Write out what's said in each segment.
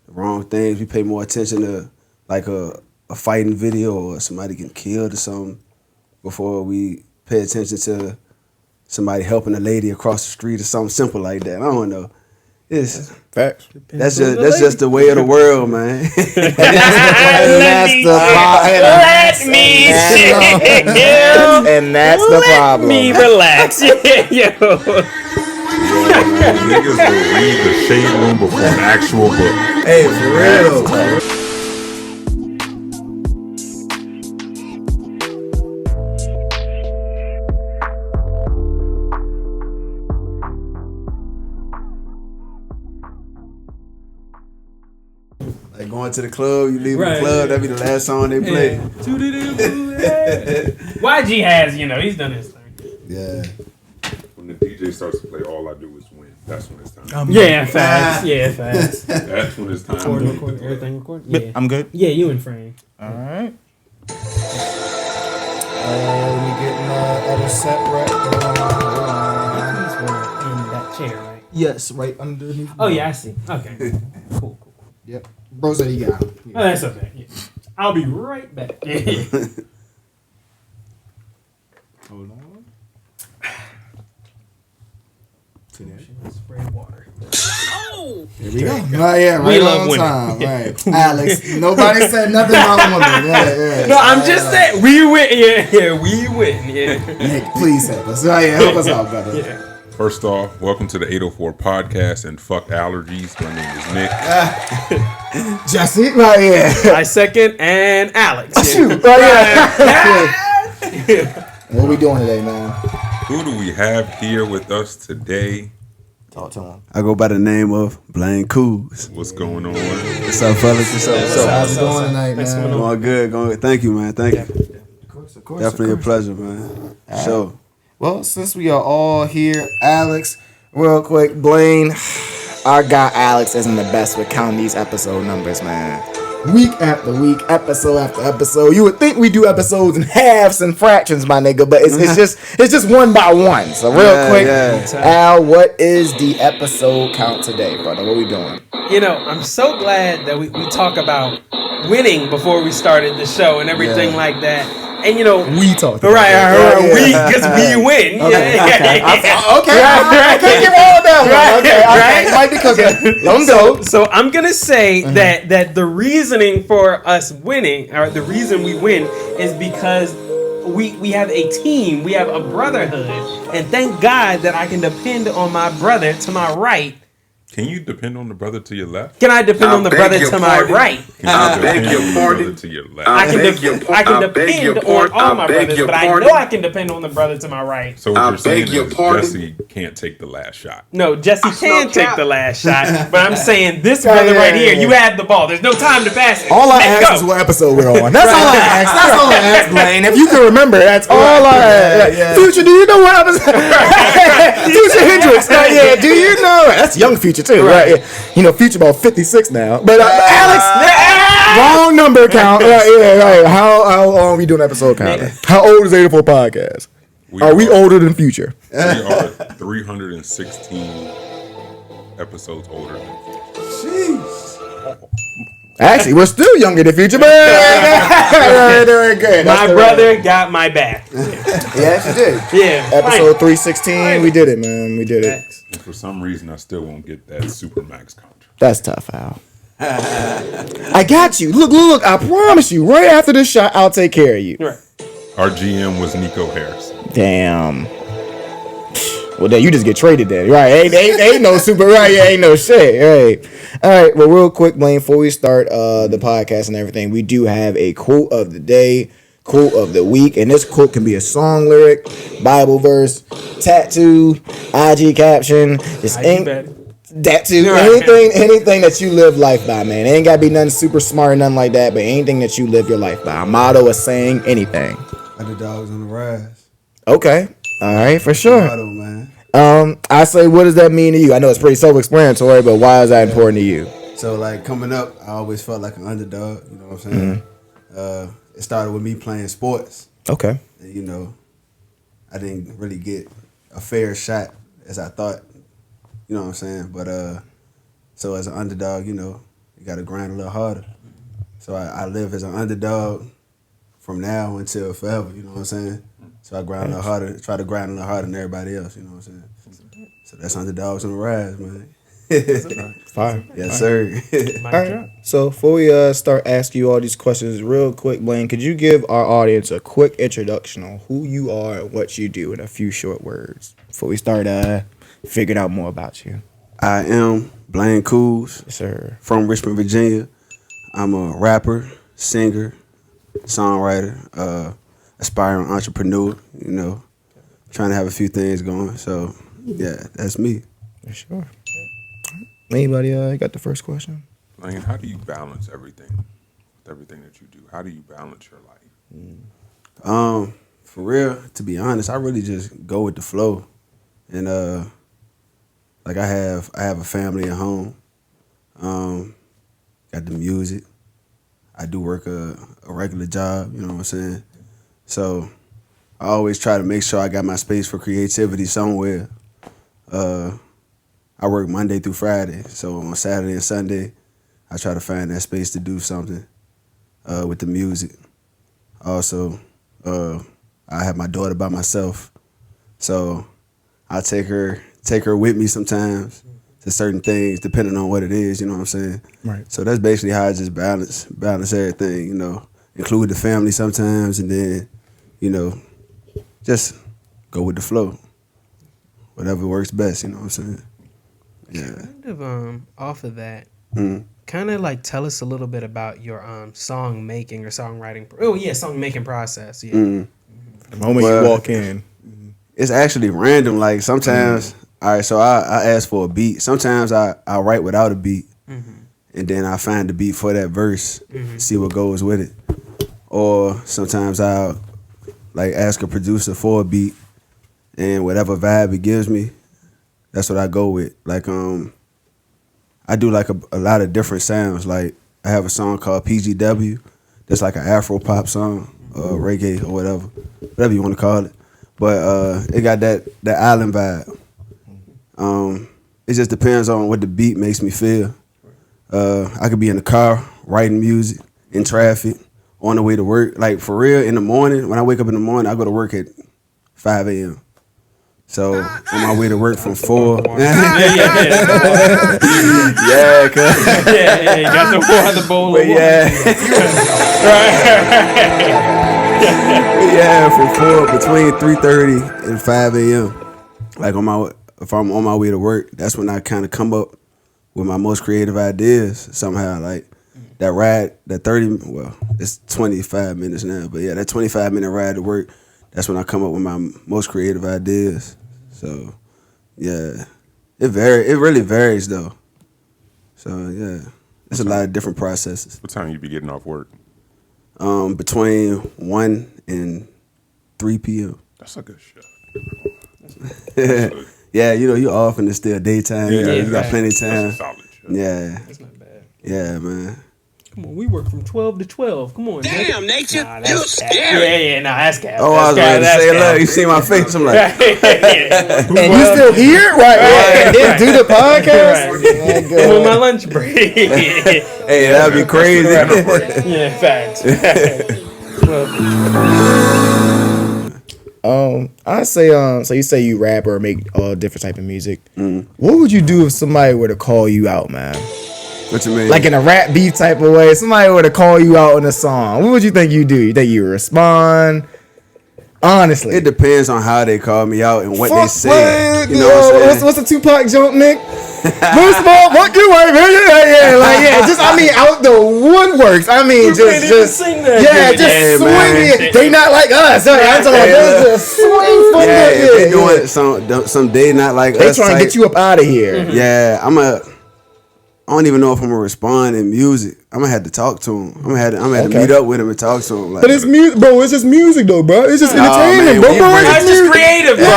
wrong things. We pay more attention to like a fighting video or somebody getting killed or something before we pay attention to somebody helping a lady across the street or something simple like that. I don't know. It's facts. That's just the way of the world, man. Let me And that's the problem. Let me relax. Yo. Niggas will read the shade room before an actual book. Hey, for real. Like going to the club, you leave the club, that'd be the last song they play. YG has, he's done his thing. Yeah. When the DJ starts to play, all I do is win. That's when it's time. Facts. Yeah, facts. That's when it's time. Record, everything recorded? Yeah. I'm good. Yeah, you in frame. All right. Let me get my other set right. These were in that chair, right? Yes, right underneath. Oh, yeah, I see. Okay. Cool. Yep. Bro said he got him. Oh, that's okay. Yeah. I'll be right back. Hold on. Spray water. Oh! Here we go. Right We love on women. time. Right. Alex, nobody said nothing about women. Yeah. No, I'm just saying, we win. Yeah, we win. Yeah. Nick, please help us. Right, help us out, brother. Yeah. First off, welcome to the 804 podcast and fuck allergies. My name is Nick. Jesse, right here. I second, and Alex. Shoot, right here. What we doing today, man? Who do we have here with us today? Talk to him. I go by the name of BlaineCooz. What's going on? What's up, fellas? What's up? How's it going tonight, man? Going good. Thank you, man. Thank you. Of course. Definitely a pleasure, man. Sure. Well, since we are all here, Alex, real quick, Blaine, our guy Alex isn't the best with counting these episode numbers, man. Week after week, episode after episode. You would think we do episodes in halves and fractions, my nigga, but it's just one by one. So real quick, Al, what is the episode count today, brother? What we doing? I'm so glad that we talk about winning before we started the show and everything like that. And we talked about because we win. Okay. I can't give all that one. Okay. Might be cooking. Let them go. So I'm gonna say that the reasoning for us winning, or the reason we win, is because we have a team, we have a brotherhood, and thank God that I can depend on my brother to my right. Can you depend on the brother to your left? Can I depend on the brother to my right? I beg your pardon. To your left. I can depend on all my brothers, but I know I can depend on the brother to my right. So what you're saying is Jesse can't take the last shot. No, Jesse can take the last shot, but I'm saying this brother right here, you have the ball. There's no time to pass it. All I asked is what episode we're on. That's all I asked. That's all I asked, Blaine. If you can remember, that's all I asked. Future, do you know what episode? Future Hendrix. Yeah, do you know? That's young Future too, right? Future about 56 now. But Alex, wrong number count. Right. How long are we doing episode count? How old is 84 podcast? Are we older than Future? We are 316 episodes older than Future. Jeez. Actually, we're still younger than Future, but good. My brother got my back. Yes, you did. Yeah. Episode 316, we did it, man. We did it. And for some reason, I still won't get that Supermax contract. That's tough, Al. I got you. Look. I promise you, right after this shot, I'll take care of you. Right. Our GM was Nico Harris. Damn. Well, then you just get traded then, right? Ain't no super, right? Yeah, ain't no shit, right? All right. Well, real quick, Blaine, before we start the podcast and everything, we do have a quote of the day, quote of the week, and this quote can be a song lyric, Bible verse, tattoo, IG caption, just that too. Anything that you live life by, man. It ain't gotta be nothing super smart, nothing like that, but anything that you live your life by. A motto, a saying, anything. Underdogs on the rise. Okay. All right, for sure. Motto, man. I say, what does that mean to you? I know it's pretty self-explanatory, but why is that important to you? So, like, coming up, I always felt like an underdog. You know what I'm saying? It started with me playing sports. Okay. And, I didn't really get a fair shot as I thought. You know what I'm saying? But so as an underdog, You got to grind a little harder. So I live as an underdog from now until forever. You know what I'm saying? So I grind a little harder, try to grind a little harder than everybody else. You know what I'm saying? So that's underdogs on the rise, man. Fire. Yes, sir. All right. So before we start asking you all these questions, real quick, Blaine, could you give our audience a quick introduction on who you are and what you do in a few short words before we start figuring out more about you? I am BlaineCooz, Yes, sir. from Richmond, Virginia. I'm a rapper, singer, songwriter, aspiring entrepreneur, you know, trying to have a few things going. So, yeah, that's me. For sure. Anybody got the first question? Blaine, how do you balance everything with everything that you do? How do you balance your life? For real, to be honest, I really just go with the flow. And like I have a family at home. Got the music. I do work a regular job, you know what I'm saying? So I always try to make sure I got my space for creativity somewhere. I work Monday through Friday, so on Saturday and Sunday, I try to find that space to do something with the music. Also, I have my daughter by myself, so I take her with me sometimes to certain things, depending on what it is. You know what I'm saying? Right. So that's basically how I just balance everything. You know, include the family sometimes, and then, you know, just go with the flow. Whatever works best. You know what I'm saying? Yeah. Kind of off of that, kind of like tell us a little bit about your song making or songwriting. Song making process. Yeah. The moment Well, you walk in. It's actually random. Like sometimes, all right, so I ask for a beat. Sometimes I write without a beat, and then I find the beat for that verse, see what goes with it. Or sometimes I'll like ask a producer for a beat, and whatever vibe it gives me, that's what I go with. Like I do like a lot of different sounds. Like I have a song called PGW, that's like an Afro pop song, reggae or whatever you want to call it. But it got that island vibe. It just depends on what the beat makes me feel. I could be in the car writing music, in traffic, on the way to work. Like for real, in the morning, when I wake up in the morning, I go to work at 5 a.m. So on my way to work from 4. Yeah, cuz. you got the water bowl. But from 4 between 3:30 and 5 a.m. Like if I'm on my way to work, that's when I kind of come up with my most creative ideas somehow. Like that ride, that 30, well, it's 25 minutes now, but yeah, that 25-minute ride to work, that's when I come up with my most creative ideas. So yeah, it really varies though. So yeah, it's a lot of different processes. What time you be getting off work? Between 1 and 3 p.m. That's a good shift. Yeah, you know, you off and it's still daytime. You got plenty of time. That's a solid shift. Yeah. That's not bad. Yeah, man. Come on, we work from 12 to 12. Come on, Damn, Nature, you that's scary. Yeah, that's cap. Oh, I was ready to say, look, you see my face. I'm like, And you still here? Right. And then do the podcast? I'm on my lunch break. hey, that'd be crazy. Yeah, facts. I say, so you say you rap or make all different type of music. What would you do if somebody were to call you out, man? What you mean? Like in a rap beat type of way, somebody were to call you out in a song. What would you think you do? You think you respond? Honestly, it depends on how they call me out and what they say. Man, You know what I'm saying? what's the Tupac joke, Nick? First of all, fuck you, right, man. Just out the woodworks. I mean, just sing that. just swing man. it. They not like us. I'm talking about just swing from Yeah, if they the. doing some day not like They us trying to type, get you up out of here. Yeah, I don't even know if I'm gonna respond in music. I'm gonna have to talk to him. I'm gonna have to meet up with him and talk to him. Like, But it's music, bro. It's just music, though, bro. It's just entertainment, man, bro. we Bro, bring- it's That's just music. creative, bro.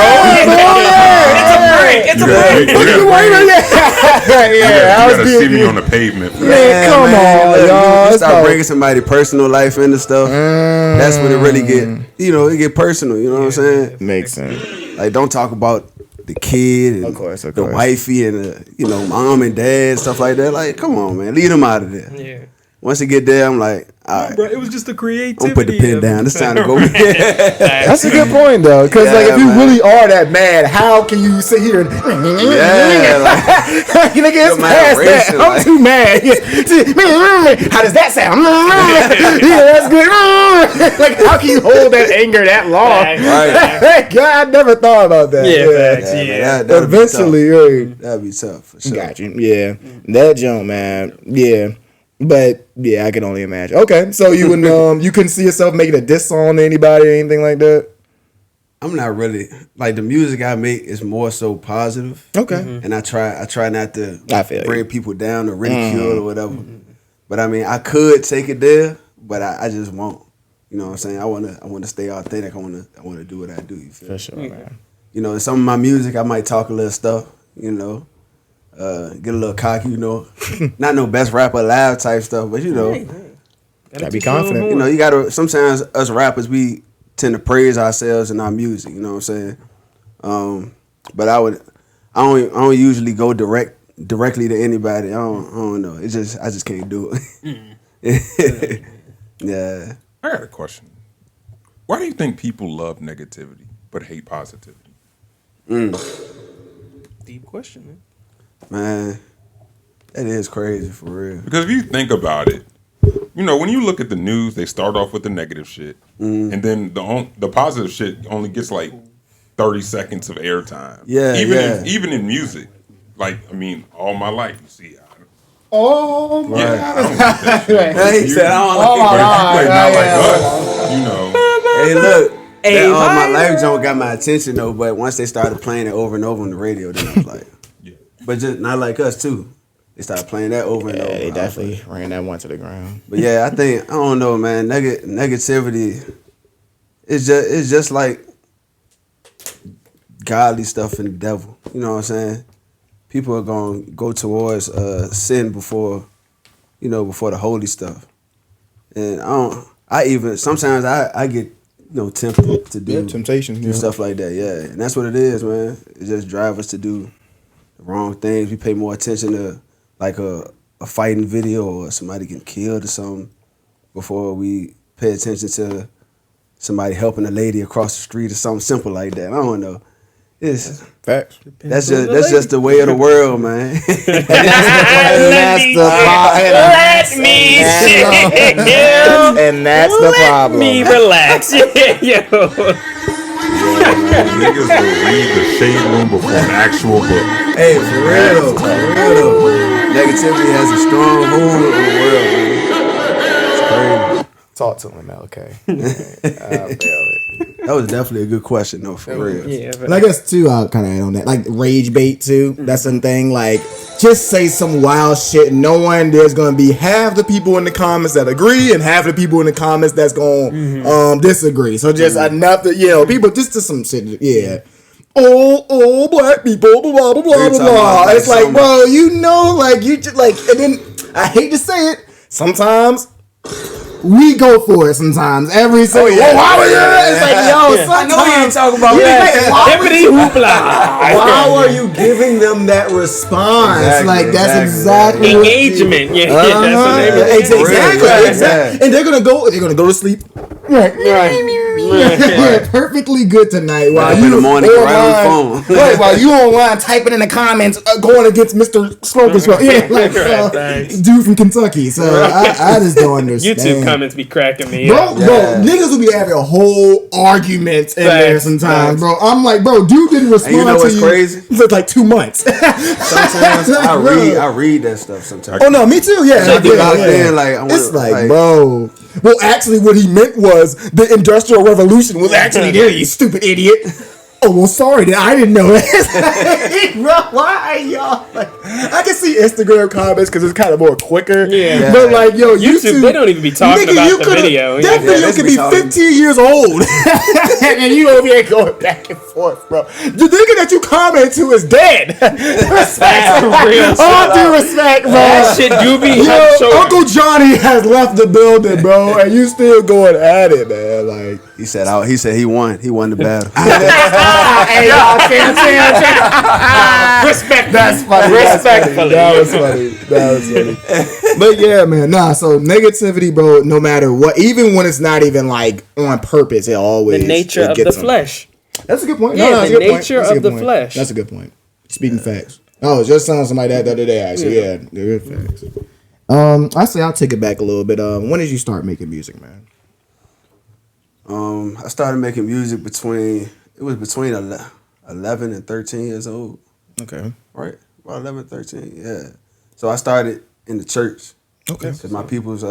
It's a break. It's a break. Fuck you, right? Yeah, I You was gotta see me being. on the pavement. Man, come on, look, y'all. You It's start about- bringing somebody personal life into stuff. That's when it really get, it get personal. You know what I'm saying? Makes sense. Like, don't talk about the kid and Of course. the wifey and the, mom and dad, stuff like that. Like, come on, man, leave them out of there. Yeah. Once they get there, I'm like, all right, Bro, it was just the creativity. I'm gonna put the pen down. It's time to go. That's a good point though, because like if you really are that mad, how can you sit here and you nigga, it's past that. I'm too mad. How does that sound? Yeah, that's good. Like, how can you hold that anger that long? Right. God, I never thought about that. Yeah. Eventually, that'd be tough for sure. got you. Yeah, that jump, man. Yeah. But yeah, I can only imagine. Okay, so you would you couldn't see yourself making a diss song to anybody or anything like that? I'm not really like the music I make is more so positive. Okay, and I try not to bring people down or ridicule or whatever. But I mean, I could take it there, but I just won't. You know what I'm saying? I wanna stay authentic. I wanna do what I do. You feel? for sure, man. You know, some of my music I might talk a little stuff. You know. Get a little cocky, not no best rapper alive type stuff, but Gotta be confident. you gotta. Sometimes us rappers we tend to praise ourselves in our music. You know what I'm saying? But I don't usually go directly to anybody. I don't know. I just can't do it. Yeah. I got a question. Why do you think people love negativity but hate positivity? Deep question, man. Man, that is crazy for real. Because if you think about it, when you look at the news, they start off with the negative shit, and then the positive shit only gets like 30 seconds of airtime. Yeah, even in music, like all my life, you see. Oh my God! I don't like that shit. He said, "I don't like it." But if you play not like us, Hey, look. That All My Life joke got my attention though, but once they started playing it over and over on the radio, then I was like. But just not like us too. They started playing that over and over. Yeah, they definitely ran that one to the ground. But yeah, I don't know, man. Negativity is just like godly stuff and the devil. You know what I'm saying? People are gonna go towards sin before the holy stuff. And sometimes I get tempted to do stuff like that. Yeah, and that's what it is, man. It just drives us to do the wrong things. We pay more attention to like a fighting video or somebody getting killed or something before we pay attention to somebody helping a lady across the street or something simple like that. I don't know. It's facts. That's just the way of the world, man. And that's the problem. Let me relax. Niggas will read the Shade Room before an actual book. Hey, for real. Negativity has a strong hold on the world, man. It's crazy. Talk to him, okay. I feel it. That was definitely a good question, though, for real. Yeah, And I guess too, I'll kind of add on that, like rage bait too. That's the thing. Like, just say some wild shit, knowing there's gonna be half the people in the comments that agree and half the people in the comments that's gonna disagree. So just enough that people just some shit. Yeah. Oh, black people, blah blah blah blah blah. It's like, bro, like you just like, and then I hate to say it, sometimes. We go for it sometimes. Every single. It's like, sometimes. I know you ain't talking about that. How are you giving them that response? That's exactly engagement. That's the name of it. Exactly. And they're gonna go to sleep. Right. Perfectly good tonight. While you in the morning, right on the phone. Right, while you online typing in the comments, going against Mr. Smoker. Dude from Kentucky. So I just don't understand. YouTube comments be cracking me bro, niggas will be having a whole argument in there sometimes, bro. I'm like, bro, dude didn't respond to you. What's crazy? For like 2 months. Sometimes I read that stuff sometimes. Oh no, me too. Yeah, it's like, bro. Well, actually, what he meant was the Industrial Revolution was actually there, you stupid idiot. Oh, well, sorry, I didn't know that. Bro, why y'all? I can see Instagram comments because it's kind of more quicker. Yeah. But YouTube, they don't even be talking about the video. That video could be 15 years old. And you over here going back and forth, bro. The nigga that you comment to is dead. Respect. All due respect, bro. That shit do be Uncle Johnny has left the building, bro. And you still going at it, man. He said he won. He won the battle. Hey, y'all can't Respect. That's funny. Respectfully. That was funny. But yeah, man. Nah, so negativity, bro, no matter what, even when it's not even like on purpose, it always The nature it of gets the them. flesh. That's a good point. Yeah, that's the a good point. nature That's a of good the point. flesh. That's a good point. Speaking facts. I was just telling somebody that the other day, actually. Yeah, they're facts. I say I'll take it back a little bit. When did you start making music, man? I started making music between 11 and 13 years old. Okay. Right? About 11, 13, yeah. So I started in the church. Okay. Because my people's,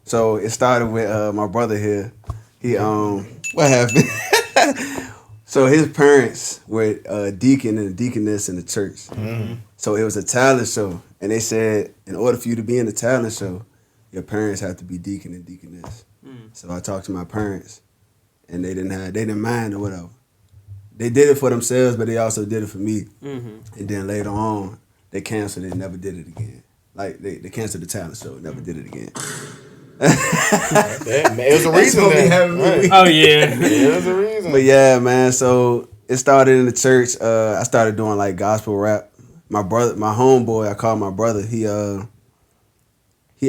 so it started with my brother here. He, what happened? So his parents were a deacon and a deaconess in the church. Mm-hmm. So it was a talent show. And they said, in order for you to be in the talent show, your parents have to be deacon and deaconess. So I talked to my parents, and they didn't mind or whatever. They did it for themselves, but they also did it for me. Mm-hmm. And then later on, they canceled it and never did it again. Like they canceled the talent show and never did it again. It was a reason. Right. Oh yeah, it was a reason. But yeah, man. So it started in the church. I started doing like gospel rap. My homeboy, I call my brother. He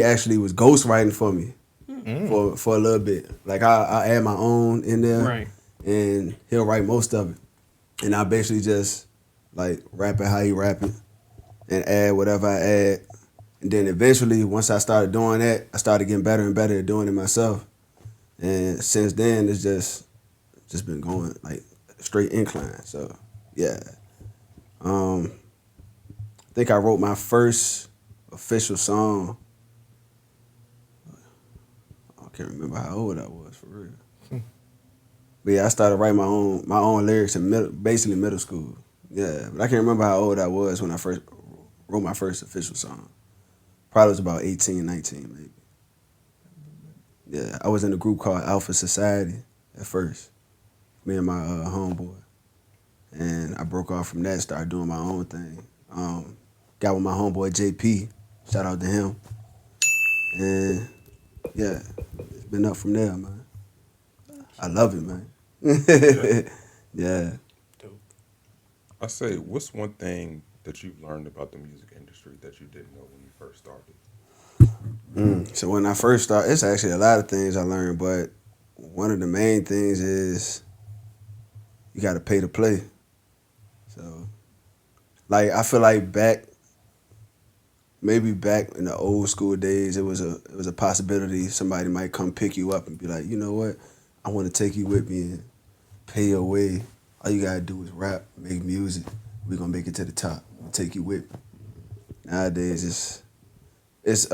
actually was ghostwriting for me. For a little bit. Like I add my own in there, right? And he'll write most of it, and I basically just like rap it how he rap it, and add whatever I add, and then eventually once I started doing that, I started getting better and better at doing it myself, and since then it's just been going like straight incline. So yeah, I think I wrote my first official song. I can't remember how old I was for real. But yeah, I started writing my own lyrics in middle school. Yeah, but I can't remember how old I was when I first wrote my first official song. Probably was about 18, 19 maybe. Yeah, I was in a group called Alpha Society at first, me and my homeboy. And I broke off from that, started doing my own thing. Got with my homeboy JP, shout out to him. And yeah, it's been up from there, man. I love it, man. Yeah. Dope. I say, what's one thing that you've learned about the music industry that you didn't know when you first started? So when I first started, it's actually a lot of things I learned, but one of the main things is you got to pay to play. So, like, I feel like maybe back in the old school days, it was a possibility somebody might come pick you up and be like, you know what, I want to take you with me and pay your way. All you gotta do is rap, make music. We're gonna make it to the top. I'll take you with me. Nowadays, it's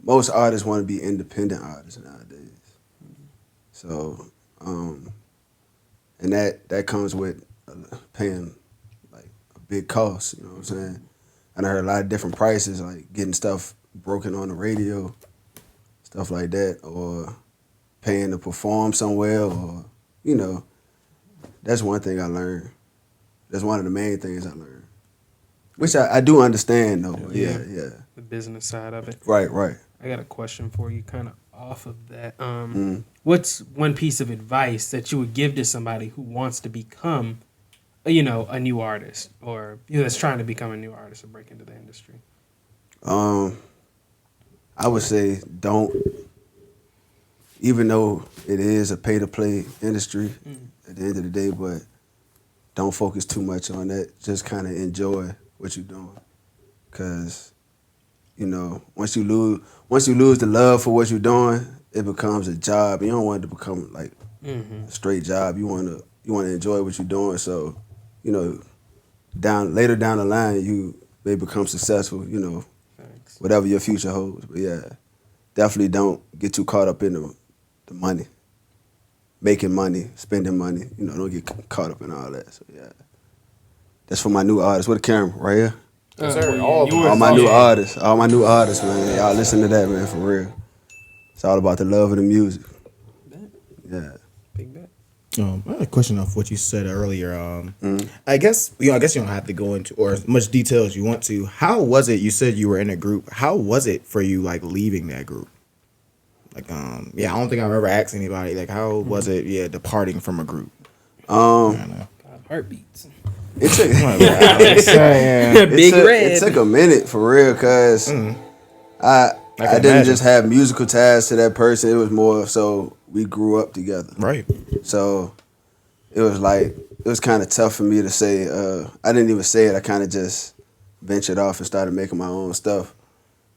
most artists want to be independent artists nowadays. So, and that comes with paying like a big cost. You know what I'm saying? And I heard a lot of different prices, like getting stuff broken on the radio, stuff like that, or paying to perform somewhere, or, you know, that's one thing I learned. That's one of the main things I learned. Which I do understand, though. Yeah. The business side of it. Right. I got a question for you kind of off of that. What's one piece of advice that you would give to somebody who wants to become a new artist, or that's trying to become a new artist or break into the industry? I would say don't, even though it is a pay-to-play industry at the end of the day, but don't focus too much on that. Just kind of enjoy what you're doing, because once you lose the love for what you're doing, it becomes a job. You don't want it to become like a straight job. You want to enjoy what you're doing. So, later down the line, you may become successful. Thanks. Whatever your future holds. But yeah, definitely don't get too caught up in the money, making money, spending money. Don't get caught up in all that. So yeah, that's for my new artists. What a camera right here. All my new artists, man. Y'all listen to that, man, for real. It's all about the love of the music. Yeah. Big bet. I had a question off what you said earlier. I guess you don't have to go into or as much detail as you want to. How was it? You said you were in a group. How was it for you, like leaving that group? Like, yeah, I don't think I've ever asked anybody like, how was it? Yeah, departing from a group. Heartbeats. It took Big Red. It took a minute for real, cause I didn't just have musical ties to that person. It was more so we grew up together. Right. So it was kind of tough for me to say. I didn't even say it. I kind of just ventured off and started making my own stuff.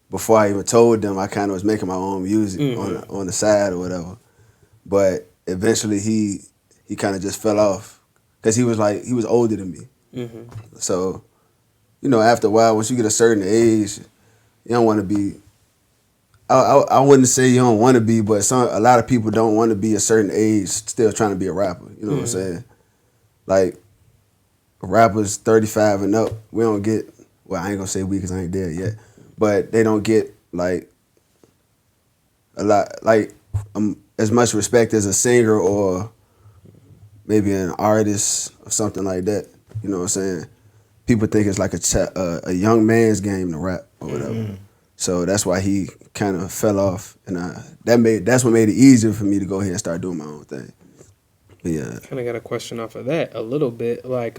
Before I even told them, I kind of was making my own music on the side or whatever. But eventually, he kind of just fell off because he was older than me. Mm-hmm. So, after a while, once you get a certain age, you don't want to be. I wouldn't say you don't want to be, but a lot of people don't want to be a certain age still trying to be a rapper. You know what I'm saying? Like, rappers 35 and up, we don't get. Well, I ain't gonna say we because I ain't there yet. But they don't get like a lot, like as much respect as a singer or maybe an artist or something like that. You know what I'm saying? People think it's like a young man's game to rap or whatever. Mm-hmm. So that's why he kind of fell off, and that's what made it easier for me to go ahead and start doing my own thing. But yeah, kind of got a question off of that a little bit. Like,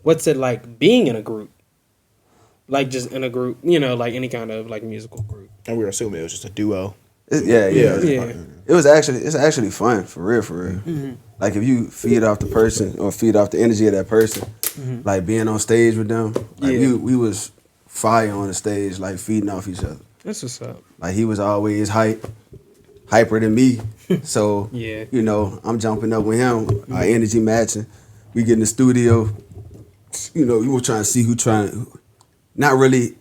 what's it like being in a group? Like just in a group, like any kind of like musical group. And we were assuming it was just a duo. Yeah. It's actually fun, for real. Mm-hmm. Like if you feed off the person or feed off the energy of that person, mm-hmm. like being on stage with them, like we was fire on the stage, like feeding off each other. That's what's up. Like he was always hyper than me. So I'm jumping up with him, mm-hmm. our energy matching. We get in the studio, we were trying to see not really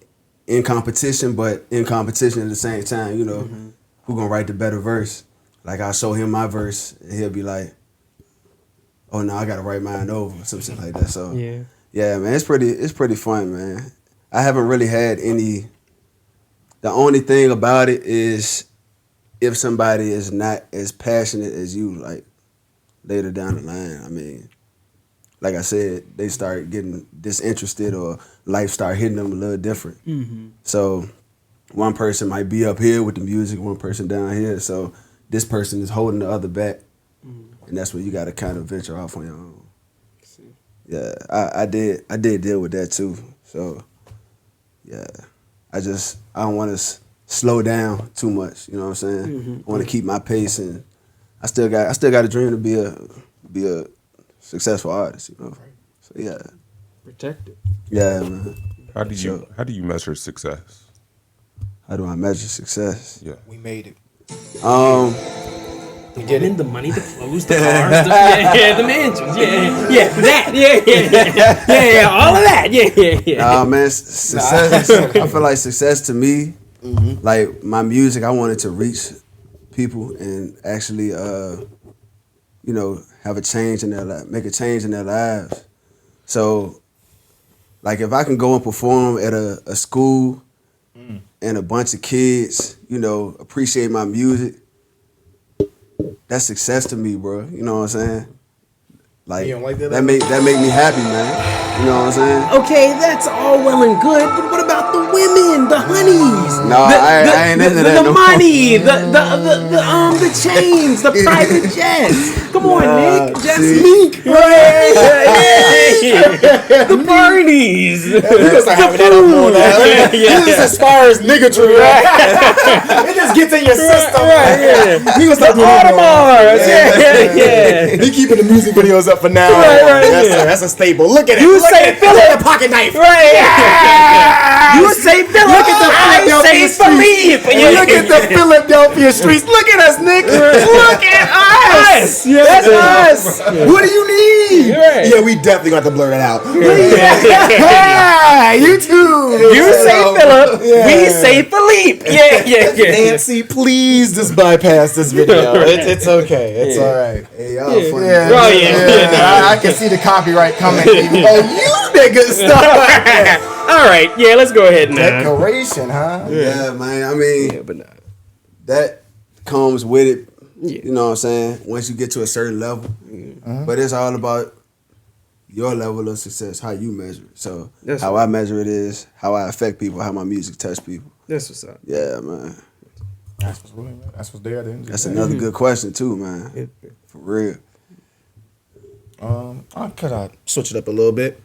in competition, but in competition at the same time, mm-hmm. who gonna write the better verse. Like I'll show him my verse and he'll be like, oh no, I gotta write mine over, something like that. So yeah, man, it's pretty fun, man. I haven't really had any. The only thing about it is if somebody is not as passionate as you, like later down the line, I mean, like I said, they start getting disinterested or life start hitting them a little different. Mm-hmm. So one person might be up here with the music, one person down here. So this person is holding the other back. Mm-hmm. And that's where you got to kind of venture off on your own. Yeah, I did deal with that too. So yeah, I don't want to slow down too much. You know what I'm saying? Mm-hmm. I want to keep my pace, and I still got a dream to be a successful artist, So yeah, protect it. Yeah, man. How do you measure success? How do I measure success? Yeah, we made it. We did it. The money, the clothes, the cars, the mansions, all of that, Nah, man, success. I feel like success to me, mm-hmm. like my music, I wanted to reach people and actually, have a change in their life, make a change in their lives. So, like if I can go and perform at a school and a bunch of kids, appreciate my music, that's success to me, bro. You know what I'm saying? Like that make me happy, man. You know what I'm saying? Okay, that's all well and good, but what about the women, the honeys? No, I ain't into that. The money, the chains, the private jets. Come on, Nick. Just Nick. Right. The Barneys. We gonna start having that up more now. This is as far as niggatry, right? It just gets in your system. Right. We gonna start doing Audemars. Yeah. We keeping the music videos up for now. Right. That's a staple. Look at it. You say Philip. A pocket knife. Right. Yeah. You say Philip. Look at the I say Philippe. Look at the Philadelphia streets. Look at us, Nick. Look at us. That's us. What do you need? Right. Yeah, we definitely got to blur that out. Yeah. You too. You say Philip. Yeah. We say Philippe. Yeah. Nancy, please just bypass this video. It's okay. It's all right. Hey, y'all funny. I can see the copyright coming. Oh, you niggas stuff. All right. Yeah, let's go ahead now. Decoration, huh? Yeah, man. I mean, but not. That comes with it. Yeah. You know what I'm saying? Once you get to a certain level. Mm-hmm. But it's all about your level of success, how you measure it. So how I measure it is how I affect people, how my music touch people. That's what's up. Yeah, man. That's what's there. Then. That's another good question too, man. For real. Could I switch it up a little bit?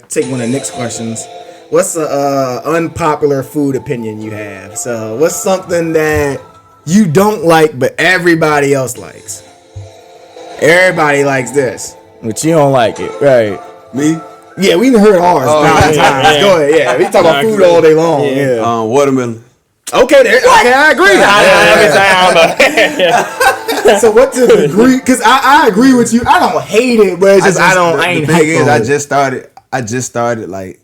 Take one of Nick's questions. What's the unpopular food opinion you have? So, what's something that you don't like but everybody else likes? Everybody likes this, but you don't like it, right? Me? Yeah, we even heard ours. Times. Go ahead. Yeah, we talk about food all day long. Yeah. Watermelon. Okay, I agree. So what to the degree? Because I agree with you. I don't hate it, but it's just I ain't. The thing is, I just started like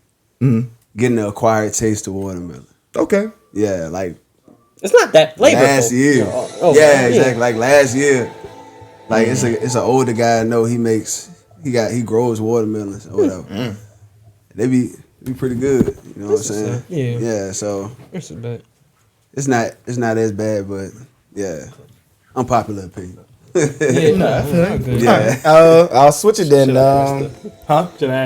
getting the acquired taste of watermelon. Okay. Yeah, like it's not that flavorful. Last year. Yeah, exactly. Like last year. Like it's an older guy I know. He grows watermelons or whatever. They be pretty good. You know what I'm saying? Yeah. So it's not as bad, but yeah, unpopular opinion. I'll switch it then. Should I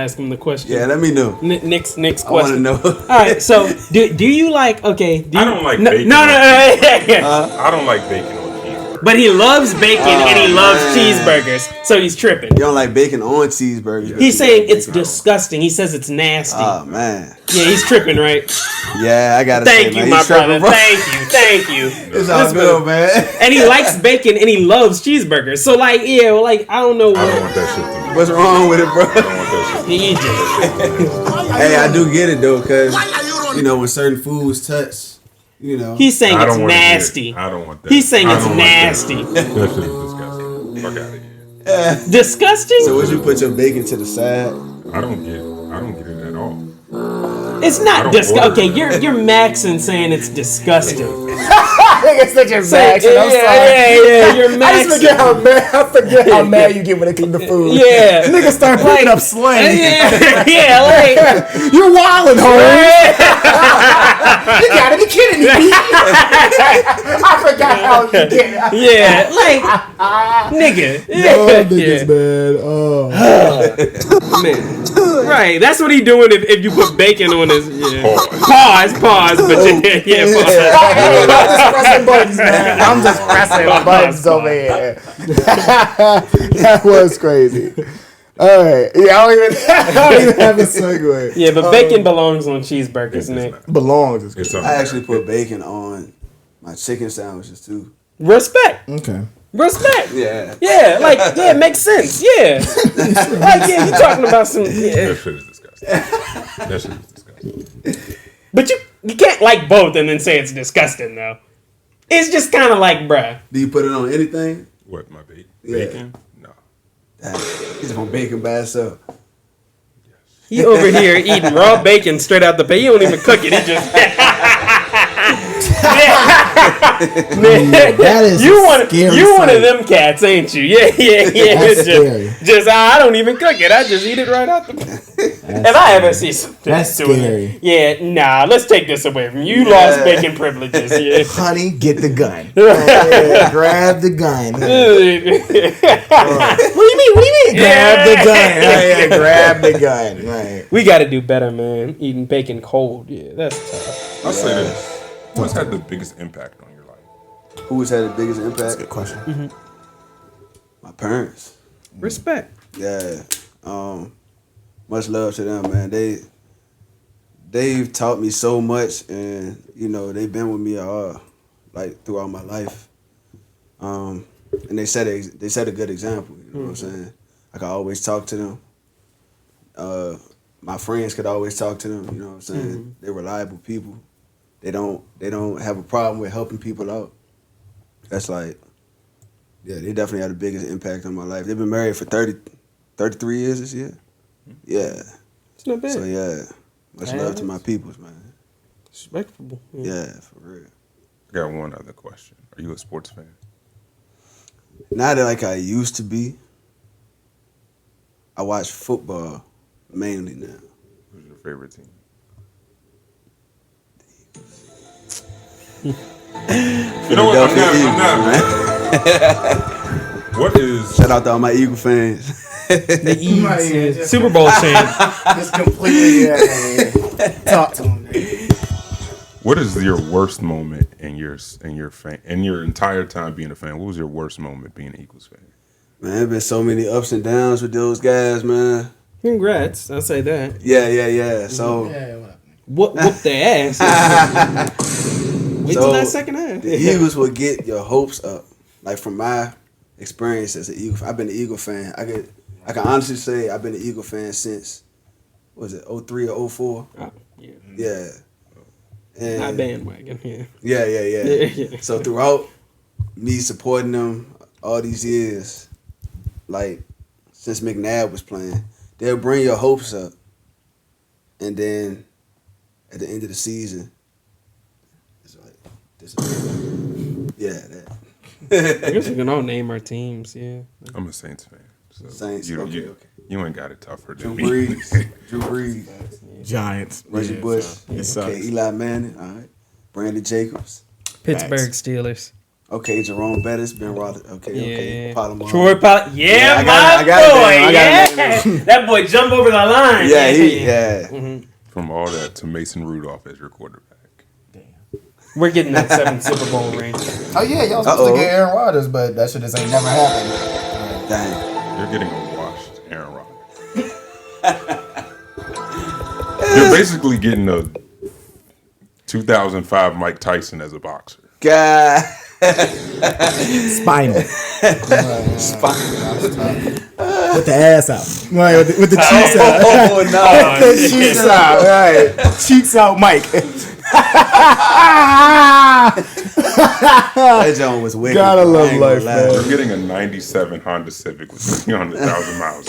ask him the question? Yeah, let me know. Next question. I want to know. All right. So do you like? Okay. I don't like bacon. No. I don't like bacon on cheeseburger. But he loves bacon and he loves cheeseburgers, so he's tripping. You don't like bacon on cheeseburgers? He's saying it's disgusting. He says it's nasty. Oh man. Yeah, he's tripping, right? Yeah, I gotta Thank say, you, man, my brother. bro. Thank you. It's all good, man. And he likes bacon and he loves cheeseburgers. So like, yeah, like I don't know. I don't want that shit to be. What's wrong with it, bro? I don't want that shit to be. Hey, I do get it though, cause when certain foods touch. He's saying it's nasty. I don't want that. He's saying it's nasty. That shit is disgusting. Fuck out of here. Disgusting? So would you put your bacon to the side? I don't get it at all. It's not disgusting. Okay, you're maxing saying it's disgusting. It's such a max. Yeah, you're maxing. I forget how mad you get when they clean the food. Yeah. Niggas start picking up slang. Yeah, like you're wildin', homie. You gotta be kidding me. I forgot how you get it. Yeah, like nigga. Niggas, man. Oh. Man. Right, that's what he doing if you put bacon on his pause, but pause. Buttons, man. I'm just pressing buttons over here. That was crazy. All right. Yeah, I don't even have a segue. Yeah, but bacon belongs on cheeseburgers, Nick. Belongs. I actually put bacon on my chicken sandwiches too. Respect. Okay. Respect. Yeah. Yeah, it makes sense. Yeah. You talking about some. Yeah. That shit is disgusting. But you can't like both and then say it's disgusting though. It's just kind of like, bruh. Do you put it on anything? What, my bacon? Yeah. Bacon? No. He's on bacon by itself. He over here eating raw bacon straight out the pan. He don't even cook it. He just. Man, that is you one of them cats, ain't you? Yeah. That's scary. Just I don't even cook it. I just eat it right out the pan. If I ever see something that's scary. Yeah, nah. Let's take this away from you. You lost bacon privileges. Yeah. Honey, get the gun. Grab the gun. What do you mean? Grab the gun. Grab the gun. Right. We got to do better, man. Eating bacon cold. Yeah, that's tough. I'll say this. What's had the biggest impact on your life? Who's had the biggest impact? That's a good question. Mm-hmm. My parents. Respect. Yeah. Much love to them, man. They've taught me so much, and they've been with me throughout my life. And they set a good example. You know what I'm saying? I could always talk to them. My friends could always talk to them. You know what I'm saying? Mm-hmm. They're reliable people. They don't have a problem with helping people out. That's they definitely had the biggest impact on my life. They've been married for 33 years this year. Yeah. It's not bad. So yeah, much love to my peoples, man. Respectable. Yeah, for real. I got one other question. Are you a sports fan? Not like I used to be. I watch football mainly now. Who's your favorite team? You know what? I'm not. What is? Shout out to all my Eagle fans. The Eagles, Super Bowl champ. Just completely talk to him. What is your worst moment in your entire time being a fan? What was your worst moment being an Eagles fan? Man, there's been so many ups and downs with those guys, man. Congrats, I'll say that. Yeah. So Whoop their ass. Wait till that second half. the Eagles will get your hopes up. Like from my experience as an Eagle fan, I've been an Eagle fan. I can honestly say I've been an Eagle fan since, what was it, 03 or 04? Oh, yeah. Yeah. And Not bandwagon, yeah. Yeah. So throughout me supporting them all these years, like since McNabb was playing, they'll bring your hopes up. And then at the end of the season, it's like, that. I guess we can all name our teams, yeah. I'm a Saints fan. So Saints, you ain't got it tougher than me. Drew Brees, Giants. Reggie Bush, It okay, Eli Manning, all right, Brandon Jacobs, Pittsburgh Steelers. okay, Jerome Bettis, Ben Roethlisberger, okay, Palomar. Troy Polamalu. Yeah, I my got boy. it, Yeah. That boy jumped over the line. Yeah. From all that to Mason Rudolph as your quarterback. We're getting that 7th Super Bowl ring. Oh yeah, y'all supposed to get Aaron Rodgers, but that shit just ain't never happened. Dang. You're getting a washed Aaron Rodgers. You're basically getting a 2005 Mike Tyson as a boxer. God. Spinal. With the ass out. Right, with the cheeks out. Oh, no. The cheeks out. Right. Cheeks out, Mike. That John was wicked. Gotta bro. I love ain't gonna life, lie. man. You're getting a 97 Honda Civic with 300,000 miles.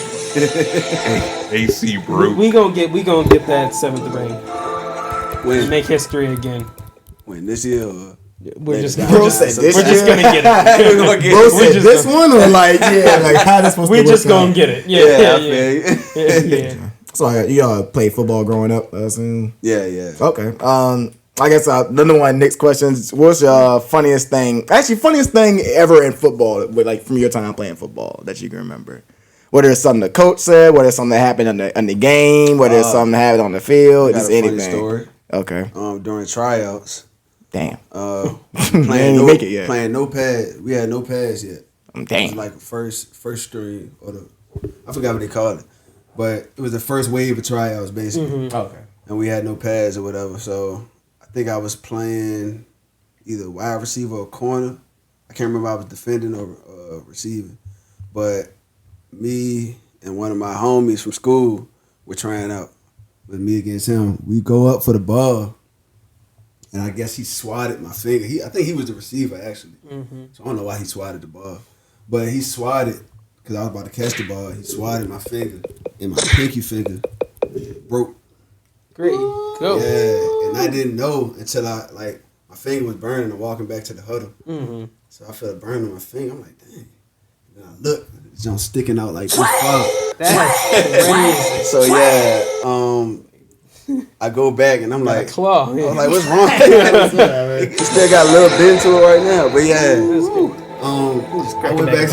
AC Brute. We gonna get that 7th ring. When, Make history again. when this year, or We're just Bro said this we're just year. gonna get it. we're gonna get Bro it. said just this one or like how this supposed We're to just work out? gonna get it. Yeah, I Yeah. feel you. Yeah. So y'all played football growing up, I assume. Yeah. Okay. I guess another one. Next questions. What's your funniest thing ever in football? With like from your time playing football that you can remember. Whether it's something the coach said, whether it's something that happened on the game, whether it's something that happened on the field, Got just a funny anything. story. Okay. During tryouts, Damn. playing no, make it yet. playing no pad. We had no pads yet. It was Damn. like first string or I forgot what they called it, but it was the first wave of tryouts basically. Okay. And we had no pads or whatever. So I think I was playing either wide receiver or corner. I can't remember if I was defending or receiving, but me and one of my homies from school were trying out with me against him. We go up for the ball, and I guess he swatted my finger. I think he was the receiver actually. So I don't know why he swatted the ball, but he swatted because I was about to catch the ball. He swatted my finger, and my pinky finger broke. Great. Go. Yeah, and I didn't know until my finger was burning and walking back to the huddle. So I felt a burn on my finger. I'm like, dang. And I look, it's just sticking out like this far. That's crazy. So yeah, I go back and I'm like, Claw. I was like, what's wrong? It still got a little bit to it right now, but yeah. I went back.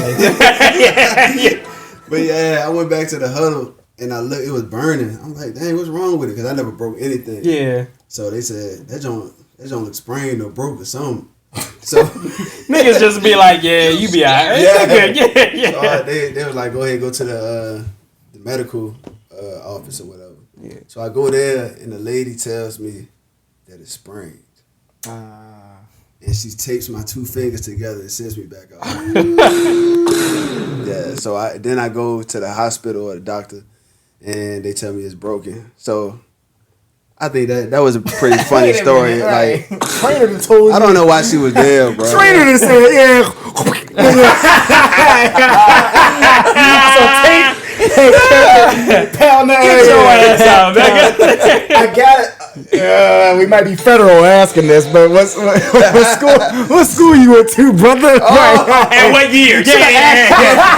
But yeah, I went back to the huddle and I looked. It was burning. I'm like, dang, what's wrong with it? Because I never broke anything. Yeah. So they said that joint look sprained or broke or something. So Niggas just be like, yeah, you be alright. Yeah. so they was like, go ahead, go to the medical office or whatever. Yeah. So I go there and the lady tells me that it's sprained. And she tapes my two fingers together and sends me back out. Yeah. So I go to the hospital or the doctor and they tell me it's broken. So I think that was a pretty funny story. Like, Trainer told I don't know why she was there, bro. Trainer said, yeah. So take pound that. Get your ass out, nigga. I got it. We might be federal asking this, but what school you went to, brother? And what year? Yeah.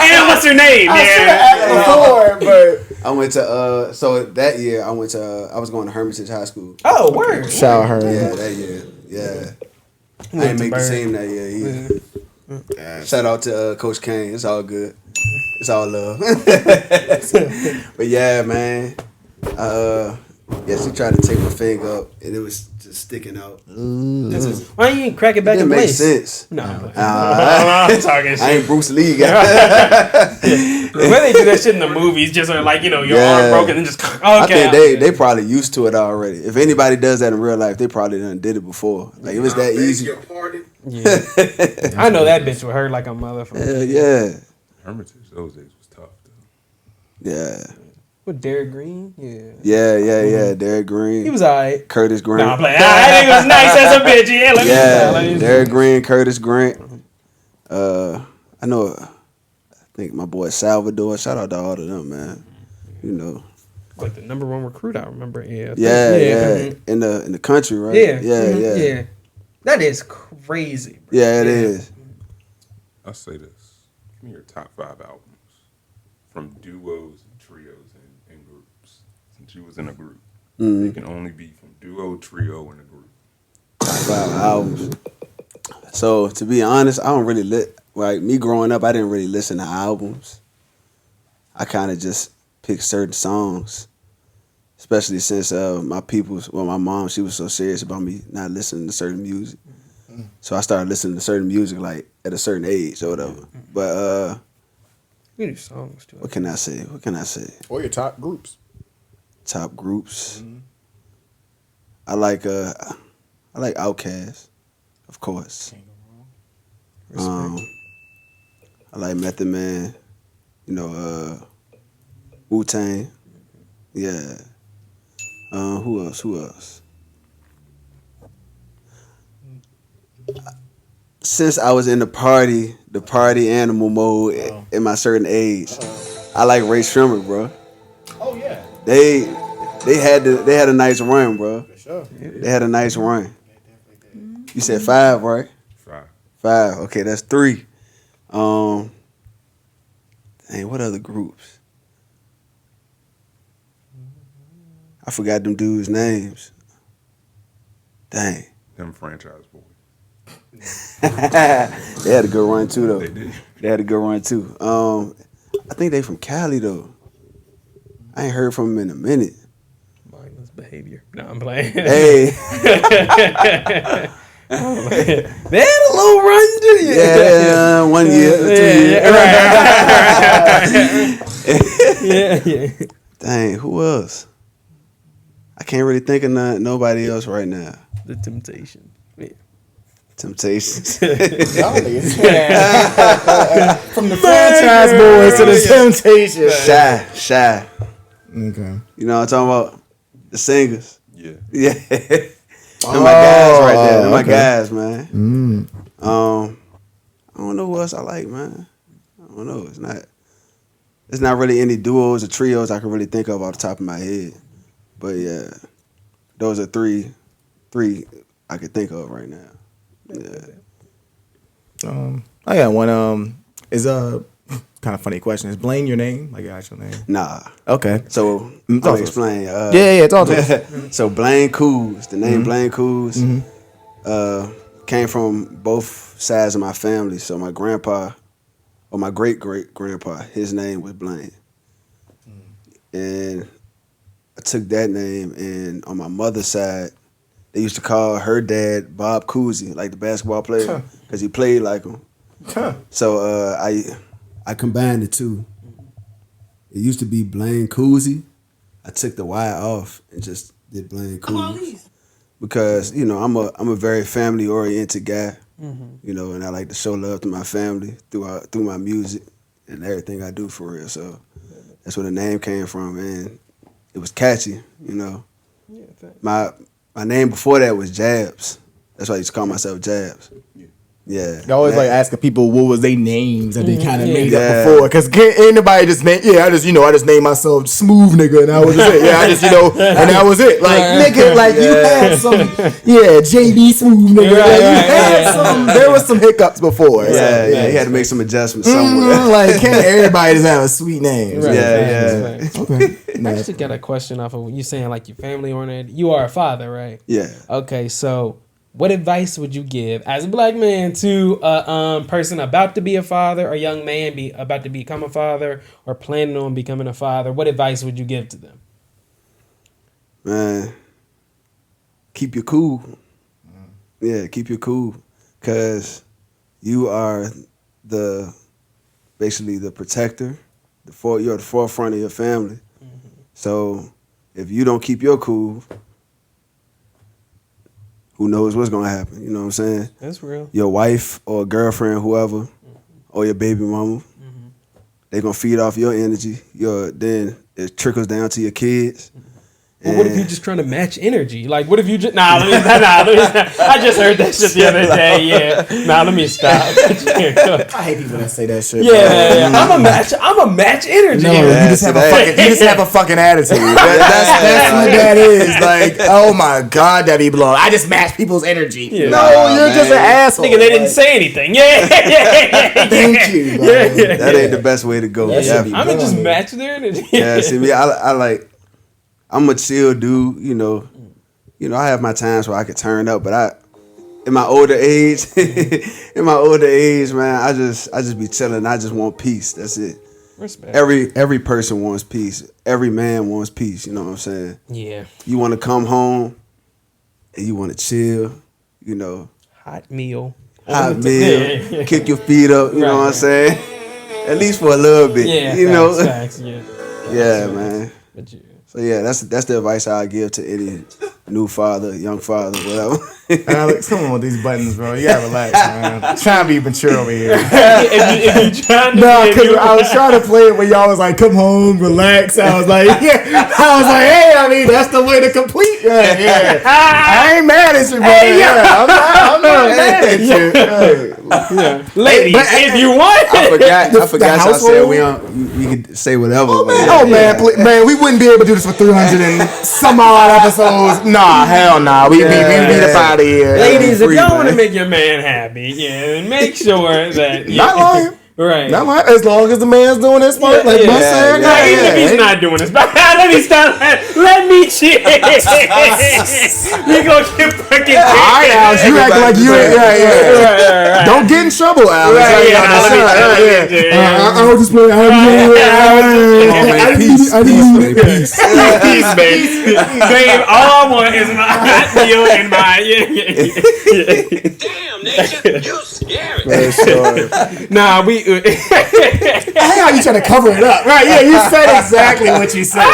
And what's her name? Before, but I went to so that year I was going to Hermitage High School. Oh, word. shout her. Yeah, that year. Yeah. I didn't make the team that year either. Shout out to Coach Kane. It's all good. It's all love. But yeah, man. Yeah, she tried to take my finger up, and it was just sticking out. Why you ain't crack it back It in makes place? sense. No, I'm talking shit. I ain't Bruce Lee. Guy. When they do that shit in the movies, just like your arm broken and just okay. I think they probably used to it already. If anybody does that in real life, they probably done did it before. Like it was that easy. Yeah. I know that bitch would hurt like a motherfucker. Yeah. Hermitage those days was tough though. Yeah. With Derek Green, yeah. Yeah. Derek Green. He was alright. Curtis Grant. Nah, I'm playing. That nigga was nice as a bitch. Yeah, let me Derek Green, Curtis Grant. I know. I think my boy Salvador. Shout out to all of them, man. You know. Like the number one recruit, I remember. Yeah. Yeah. In the country, right? Yeah. That is crazy. Bro. Yeah, it is. I'll say this: give me your top 5 albums from duos and trios and groups. Since you was in a group, they can only be from duo, trio, and a group. 5 albums. So to be honest, I don't really like me growing up. I didn't really listen to albums. I kind of just picked certain songs, especially since my mom, she was so serious about me not listening to certain music. So I started listening to certain music like at a certain age or whatever. But We do songs too. what can I say? Or your top groups. Top groups. I like Outkast, of course. I like Method Man. You know, Wu-Tang. Yeah. Who else? Since I was in the party animal mode in my certain age, I like Ray Shrimmer, bro. Oh yeah. They had a nice run, bro. For sure. They had a nice run. You said 5, right? 5. Okay, that's 3. Dang, what other groups? I forgot them dudes' names. Dang. Them franchise boys. They had a good run too, though. They did. They had a good run too. I think they from Cali though. I ain't heard from them in a minute. Mindless behavior. No, I'm playing. Hey, They had a little run to you. yeah, 1 year, 2 years. Yeah. Dang, who else? I can't really think of nobody else right now. The Temptation. Yeah. Temptations. From the franchise boys to the Temptations. Shy. Okay. You know what I'm talking about? The singers. Yeah. Yeah. They're my guys right there. They're my okay. guys, man. I don't know who else I like, man. I don't know. It's not really any duos or trios I can really think of off the top of my head. But yeah, those are three I could think of right now. Yeah. I got one. Is a kind of funny question. Is Blaine your name? Like your actual name? Nah. Okay. So Talk I'll to us. explain. Yeah. Talk to us. So BlaineCooz, the name BlaineCooz, came from both sides of my family. So my grandpa, or my great-great-grandpa, his name was Blaine. And I took that name, and on my mother's side, they used to call her dad Bob Cousy, like the basketball player, because he played like him. So I combined the two. It used to be BlaineCooz. I took the Y off and just did BlaineCooz. Because, you know, I'm a very family oriented guy. You know, and I like to show love to my family through my music and everything I do for real. So that's where the name came from, and it was catchy, you know. My name before that was Jabs. That's why I used to call myself Jabs. Yeah. I always like asking people what was their names that they kind of made Yeah. up before, because anybody just name. Yeah, I just named myself Smooth Nigga, and that was just it. Yeah, and that was it. Like nigga, like you had some. Yeah, JB Smooth Nigga. Like, you had some. There was some hiccups before. Yeah, he had to make some adjustments somewhere. Like can't everybody just have a sweet name? Right. Yeah. Okay. I actually got a question off of what you saying, like your family oriented. You are a father, right? Yeah. Okay, so what advice would you give as a black man to a person about to be a father, or young man about to become a father, or planning on becoming a father? What advice would you give to them? man, keep your cool. Yeah, keep your cool, cause you are basically the protector. You're at the forefront of your family. So if you don't keep your cool, who knows what's gonna happen? You know what I'm saying? That's real. Your wife or girlfriend, whoever, or your baby mama, they gonna feed off your energy. Then it trickles down to your kids. Well, what if you're just trying to match energy? Like, what if you just... I just heard that shit the other day, yeah. Let me stop. I hate people that say that shit. Yeah. I'm a match energy. No, you just have a fucking attitude. That's what that is. Like, oh my God, that be blown. I just match people's energy. Yeah. No, you're just an asshole. Nigga, they didn't say anything. Yeah. Thank you, bro. That ain't the best way to go. I'm gonna just match their energy. Yeah, see me, I'm a chill dude, you know, I have my times where I could turn up, but in my older age, man, I just be chilling. I just want peace. That's it. Respect. Every person wants peace. Every man wants peace. You know what I'm saying? Yeah. You want to come home and you want to chill, you know. Hot meal. Kick your feet up, you know what I'm saying? At least for a little bit, you know. Facts, yeah. Yeah, man. But yeah. So yeah, that's the advice I give to any new father, young father, whatever. Alex, come on with these buttons, bro. You gotta relax, man. Trying to be mature over here. if you trying to because I was trying to play it when y'all was like, come home, relax. I was like, hey, I mean, that's the way to complete. Yeah. I ain't mad at you, bro. I'm not mad at you. Yeah. Ladies, if you want. I forgot y'all said we could say whatever. Man, we wouldn't be able to do this for 300 and some odd episodes. Nah, hell nah. We need up out of here. Ladies, if y'all want to make your man happy, make sure that not lying. Right. Not lying. As long as the man's doing his part, even if he's not doing his part, let me stop. Let me chill. You gonna get fucking. All right, Alex. You act like you ain't. Right. Don't get in trouble, Alex. I was just playing. Peace, babe. Babe, all I want is my hot meal and my. Damn, nigga, you scary. Nah, we. I hate how you trying to cover it up, right? Yeah, you said exactly what you said.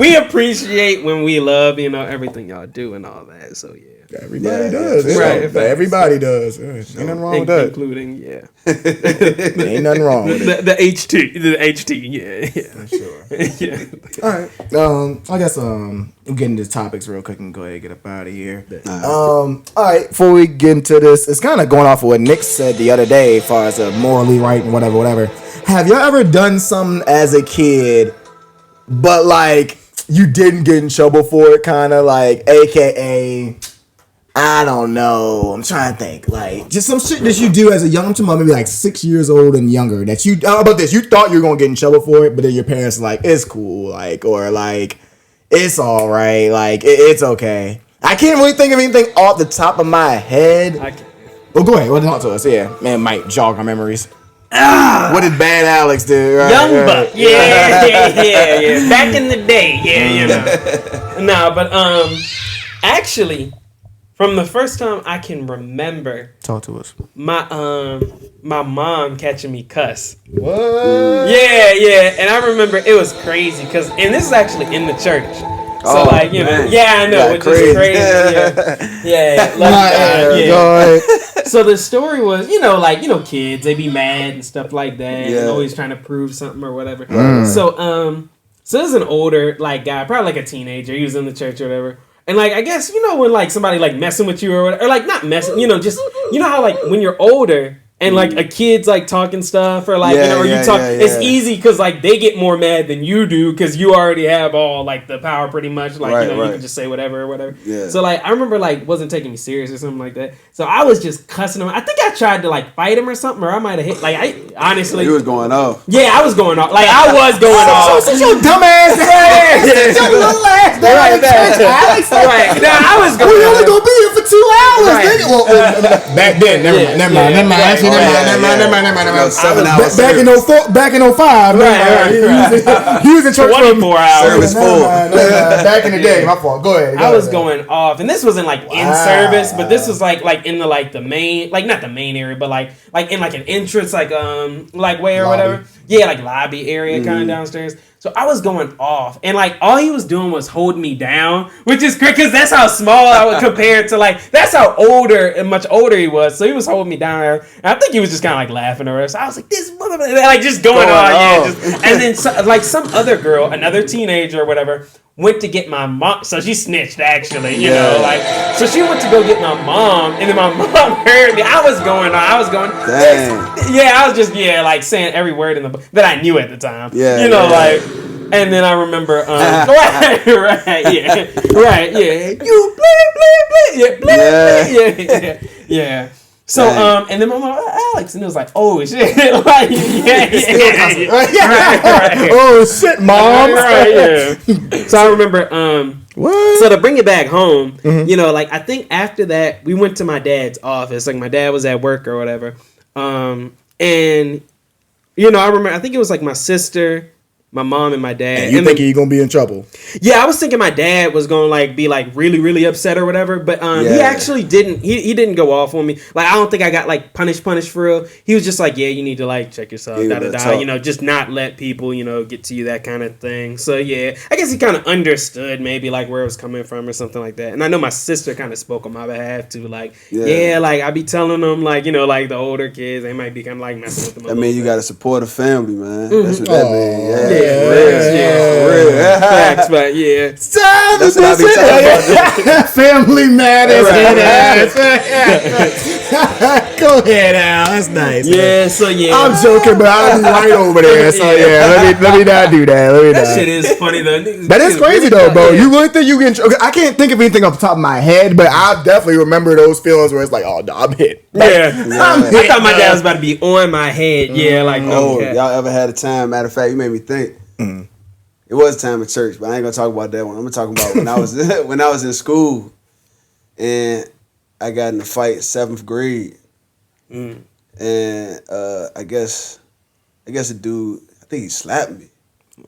We appreciate when we love, everything y'all do and all that. So yeah, everybody does. Right, everybody does. Ain't nothing wrong with that. Including ain't nothing wrong with it. The HT, yeah. Sure. All right. I guess we'll get into topics real quick and go ahead and get up out of here. All right. Before we get into this, it's kind of going off of what Nick said the other day, as far as morally right and whatever. Have y'all ever done something as a kid, but like you didn't get in trouble for it, kind of like, AKA, I don't know, I'm trying to think, like just some shit that you do as a young, maybe like 6 years old and younger, that you, how about this, you thought you were gonna get in trouble for it, but then your parents are like, it's cool, like, or like, it's all right, like it's okay. I can't really think of anything off the top of my head. Well, go ahead. Talk to us. Yeah, man, might jog our memories. What did Bad Alex do? Right, Young Buck. Yeah. Back in the day. Nah, but actually, from the first time I can remember, talk to us. My mom catching me cuss. What? Yeah, and I remember it was crazy and this is actually in the church. So man. I know, which is crazy. Yeah. So the story was, kids, they be mad and stuff like that, and always trying to prove something or whatever. So there's an older guy, probably like a teenager. He was in the church or whatever. And I guess when somebody messing with you or whatever, or not messing, just how when you're older. And a kid's talking stuff or or you talk. It's easy because they get more mad than you do because you already have all the power pretty much. You can just say whatever or whatever. Yeah. So I remember wasn't taking me serious or something like that. So I was just cussing him. I think I tried to fight him or something, or I might have hit. I honestly. You was going off. Yeah, I was going off. I was going off. So your dumb ass. Your little ass. Right. Now I was going. We only gonna be here for 2 hours. Right. Well, back then, never mind. See, never mind. 7 hours. Back in 04, back in 05. He was in church for 24 hours. Service full. Back in the day, my fault. Go ahead. I was going off, and this wasn't like in service, but this was like in the like the main, like not the main area, but like in like an entrance, like way or whatever. Yeah, like lobby area kind of downstairs. So I was going off, and like all he was doing was holding me down, which is great because that's how small I would compare to like that's how much older he was. So he was holding me down there, and I think he was just kind of like laughing or whatever. So I was like, this motherfucker, like just going on, and then like some other girl, another teenager or whatever, went to get my mom. So she snitched actually, you know, like so she went to go get my mom, and then my mom heard me. I was going. Dang. Yeah, I was just like saying every word in the book that I knew at the time. Yeah, you know, like. And then I remember, right, yeah, you yeah. So, and then my mom, Alex, and it was like, oh shit, like, right. Oh shit, mom. Right, yeah. So I remember, what? So to bring it back home, you know, like I think after that we went to my dad's office. Like my dad was at work or whatever, and you know, I think it was like my sister, my mom, and my dad. And you thinking you're gonna be in trouble? Yeah, I was thinking my dad was gonna like be like really, really upset or whatever. But he actually didn't. He didn't go off on me. Like I don't think I got like punished for real. He was just like, yeah, you need to like check yourself, you know, just not let people, you know, get to you, that kind of thing. So yeah, I guess he kind of understood maybe like where it was coming from or something like that. And I know my sister kind of spoke on my behalf too. Like like I be telling them like, you know, like the older kids, they might be kind of like messing with them. I mean, you got to support a family, man. That's what that means. Yeah, real. Facts, but yeah. That's what I be talking about. Family matters. Go ahead, Al. That's nice. Yeah, man. so yeah. I'm joking, but I'll be right over there. So yeah, let me not do that. That shit is funny though. That is crazy though, bro. You really think you can? I can't think of anything off the top of my head, but I definitely remember those feelings where it's like, oh, no, I'm hit. I thought my dad was about to be on my head. Yeah, like y'all ever had a time? Matter of fact, you made me think. It was a time in church, but I ain't gonna talk about that one. I'm gonna talk about when I was in school, and I got in a fight 7th grade, and I guess a dude, I think he slapped me.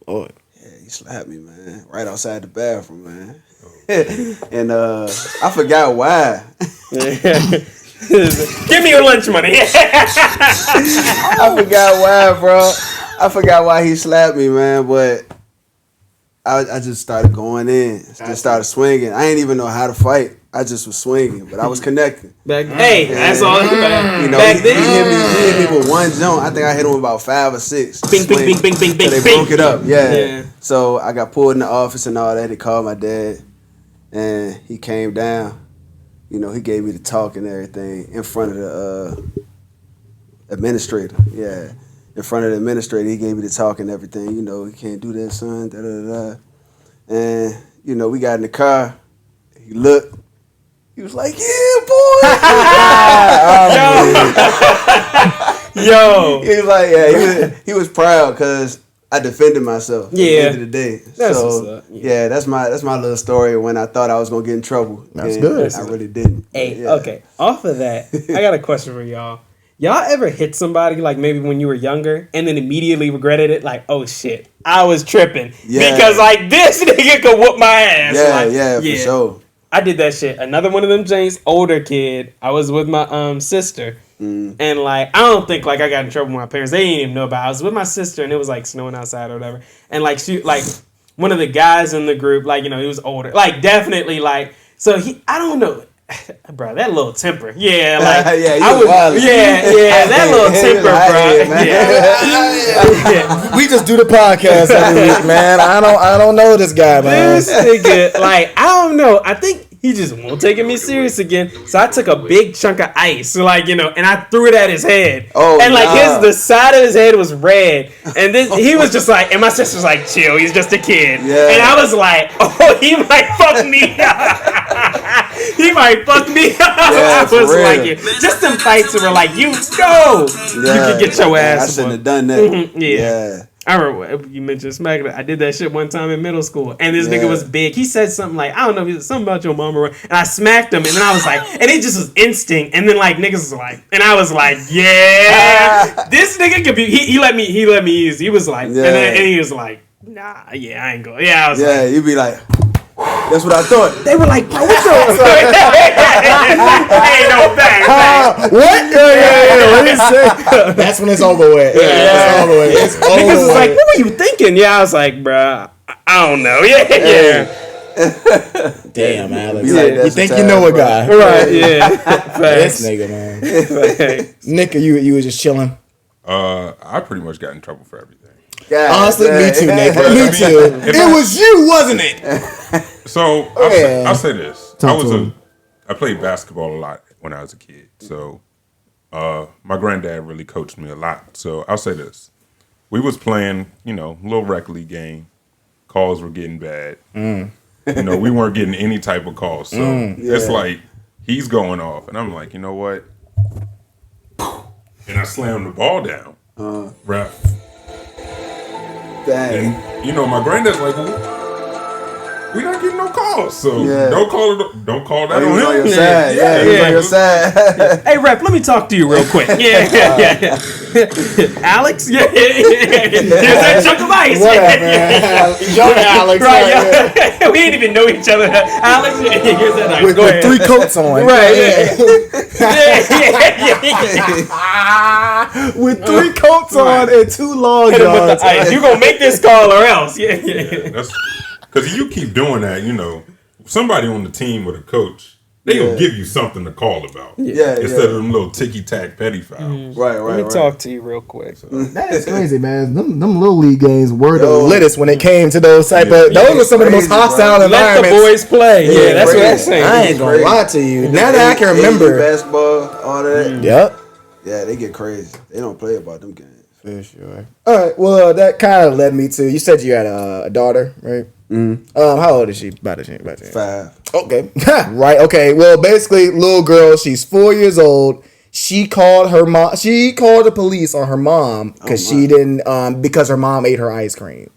Lord. Yeah, he slapped me, man, right outside the bathroom, man. And I forgot why. Give me your lunch money. I forgot why, bro. I forgot why he slapped me, man, but I just started going in. Just started swinging. I didn't even know how to fight. I just was swinging, but I was connecting. That's all. You know, he hit me with one jump. I think I hit him with about 5 or 6. Bing. So they broke it up. Yeah. So I got pulled in the office and all that. They called my dad, and he came down. You know, he gave me the talk and everything in front of the administrator. Yeah. In front of the administrator, he gave me the talk and everything. You know, you can't do that, son. And, you know, we got in the car. He looked. He was like, yeah, boy. Yo. He was like, yeah, he was proud because I defended myself at the end of the day. That's what's up. That's my little story when I thought I was going to get in trouble. That's good. I really didn't. Hey, okay. Off of that, I got a question for y'all. Y'all ever hit somebody like maybe when you were younger and then immediately regretted it? Like, oh shit, I was tripping because like this nigga could whoop my ass. Yeah, for sure. I did that shit. Another one of them James, older kid. I was with my sister, and like I don't think like I got in trouble with my parents. They didn't even know about it. I was with my sister, and it was like snowing outside or whatever. And like she like one of the guys in the group, like you know, he was older, like definitely like so he. I don't know. Bro, that little temper. Yeah, like that little temper, bro. We just do the podcast every week, man. I don't know this guy, man. This nigga, like, I don't know. I think he just won't take me serious again. So I took a big chunk of ice, like, you know, and I threw it at his head. Oh, and like the side of his head was red. And then he was just like, and my sister's like, chill, he's just a kid. Yeah. And I was like, oh, he might fuck me up. He might fuck me up. I was like, just them fights where like, you know, you can get your ass. I shouldn't have done that. Yeah. I remember you mentioned smacking. I did that shit one time in middle school, and this nigga was big. He said something like, I don't know, he said something about your mama, and I smacked him, and then I was like, and it just was instinct, and then like niggas was like, and I was like, yeah, this nigga could be. He let me easy. He was like, and he was like, nah, yeah, I ain't going. Yeah, I was like, you'd be like. That's what I thought. They were like, bro, what's your ain't no back. What? What did he say? That's when it's over with. It's over with. It's over Niggas was with. like, what were you thinking? Yeah, I was like, bro, I don't know. Yeah. Damn, Alex. Like, you think you know a guy. Right, yeah. This nigga, man. Nick, you was just chilling. I pretty much got in trouble for everything. Honestly, me too, Nick. Me too. It was you, wasn't it? So I'll say this: I played basketball a lot when I was a kid. So my granddad really coached me a lot. So I'll say this: we was playing, little rec league game. Calls were getting bad. We weren't getting any type of calls. So it's like he's going off, and I'm like, you know what? And I slammed the ball down. Ref. Dang. And my granddad's like, well, we not getting no calls, so don't call that on him. On your side. Yeah, on your side. Hey, ref, let me talk to you real quick. Yeah. Alex? Yeah. Here's that chunk of ice. What up, man? Young Alex. Right, we didn't even know each other. Alex, here's that ice. With 3 coats on. Right, With 3 coats on and 2 long Hit him with johns. the ice. You gonna make this call or else. Yeah. That's because you keep doing that. Somebody on the team with a coach, they gonna give you something to call about. Instead of them little ticky tack petty fouls. Right. Let me talk to you real quick. That is crazy, man. Them little league games were the littest when it came to those type of. Those were some of the most hostile environments. Let the boys play. Yeah, that's what I'm saying. I ain't gonna lie to you. Now that I can remember, basketball, all that. Yep. Yeah, they get crazy. They don't play about them games. For sure. All right. Well, that kind of led me to. You said you had a daughter, right? How old is she? About 5. Okay. Right. Okay. Well, basically, little girl. She's 4 years old. She called her mom. She called the police on her mom because she didn't. Because her mom ate her ice cream.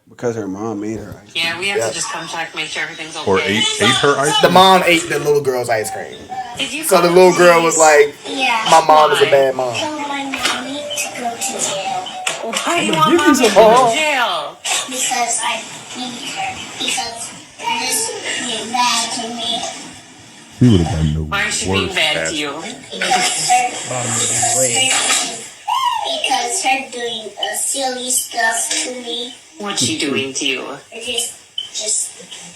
Because her mom made her ice cream. Yeah, we have to just come check, make sure everything's okay. Or ate her ice The cream? mom ate the little girl's ice cream. Did you So call the little girl police? was like, "My mom is a bad mom." Tell my mommy to go to jail Why do you want mommy to go to jail? because I need her. Because this is bad to me. She would have done the Why is she being bad to you? Because her doing silly stuff to me. What's she doing to you? Just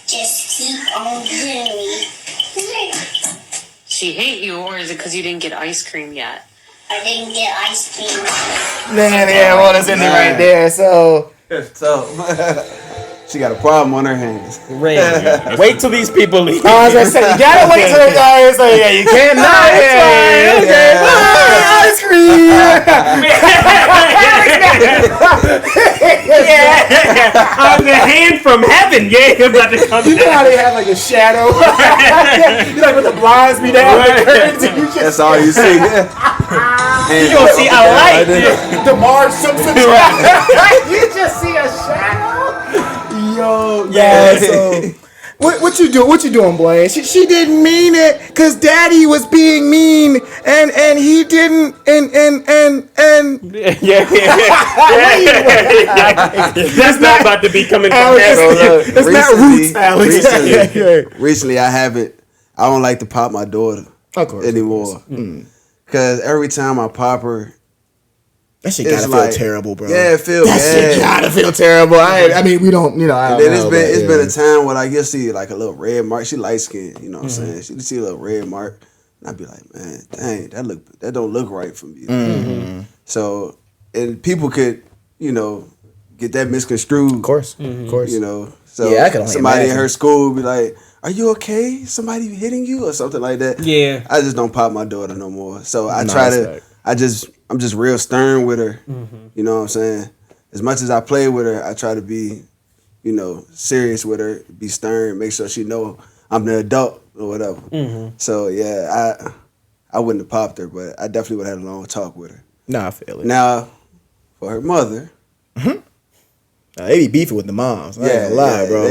keep on doing me. She hate you, or is it because you didn't get ice cream yet? I didn't get ice cream. Yeah, well, that's in it right there. So. So she got a problem on her hands. Wait till these people leave. I was gonna say, you gotta wait till the guys say, yeah, you can't not. Okay. Ice cream. I'm the hand from heaven. Yeah, I'm about to come You know how down. they have like a shadow? You like when the blinds be down, the curtains, and you just That's all you see. You gonna see a light. the Mars Simpsons. You just see a shadow. Yo, yeah. So, what you do? What you doing, Blaine? She didn't mean it, cause Daddy was being mean, and he didn't, and. Yeah. That's not about to be coming from Alex, heaven. it's not roots, Alex. Recently, I don't like to pop my daughter anymore. Because every time I pop her, That shit it's gotta feel terrible, bro. Yeah, it feels That shit gotta feel terrible. I mean, we don't, I don't then know. it's been a time when you'll see like a little red mark. She light skinned, you know what I'm saying? She see a little red mark, and I'd be like, man, dang, that don't look right for me. So, and people could, get that misconstrued. Of course. So Yeah, I can only somebody imagine. in her school be like, "Are you okay? Somebody hitting you or something like that?" Yeah. I just don't pop my daughter no more. So I No, try respect. I'm just real stern with her. You know what I'm saying? As much as I play with her, I try to be, serious with her, be stern, make sure she know I'm the adult or whatever. So yeah, I wouldn't have popped her, but I definitely would have had a long talk with her. Nah, I feel it. Now, for her mother, They be beefing with the moms. I ain't gonna lie, bro.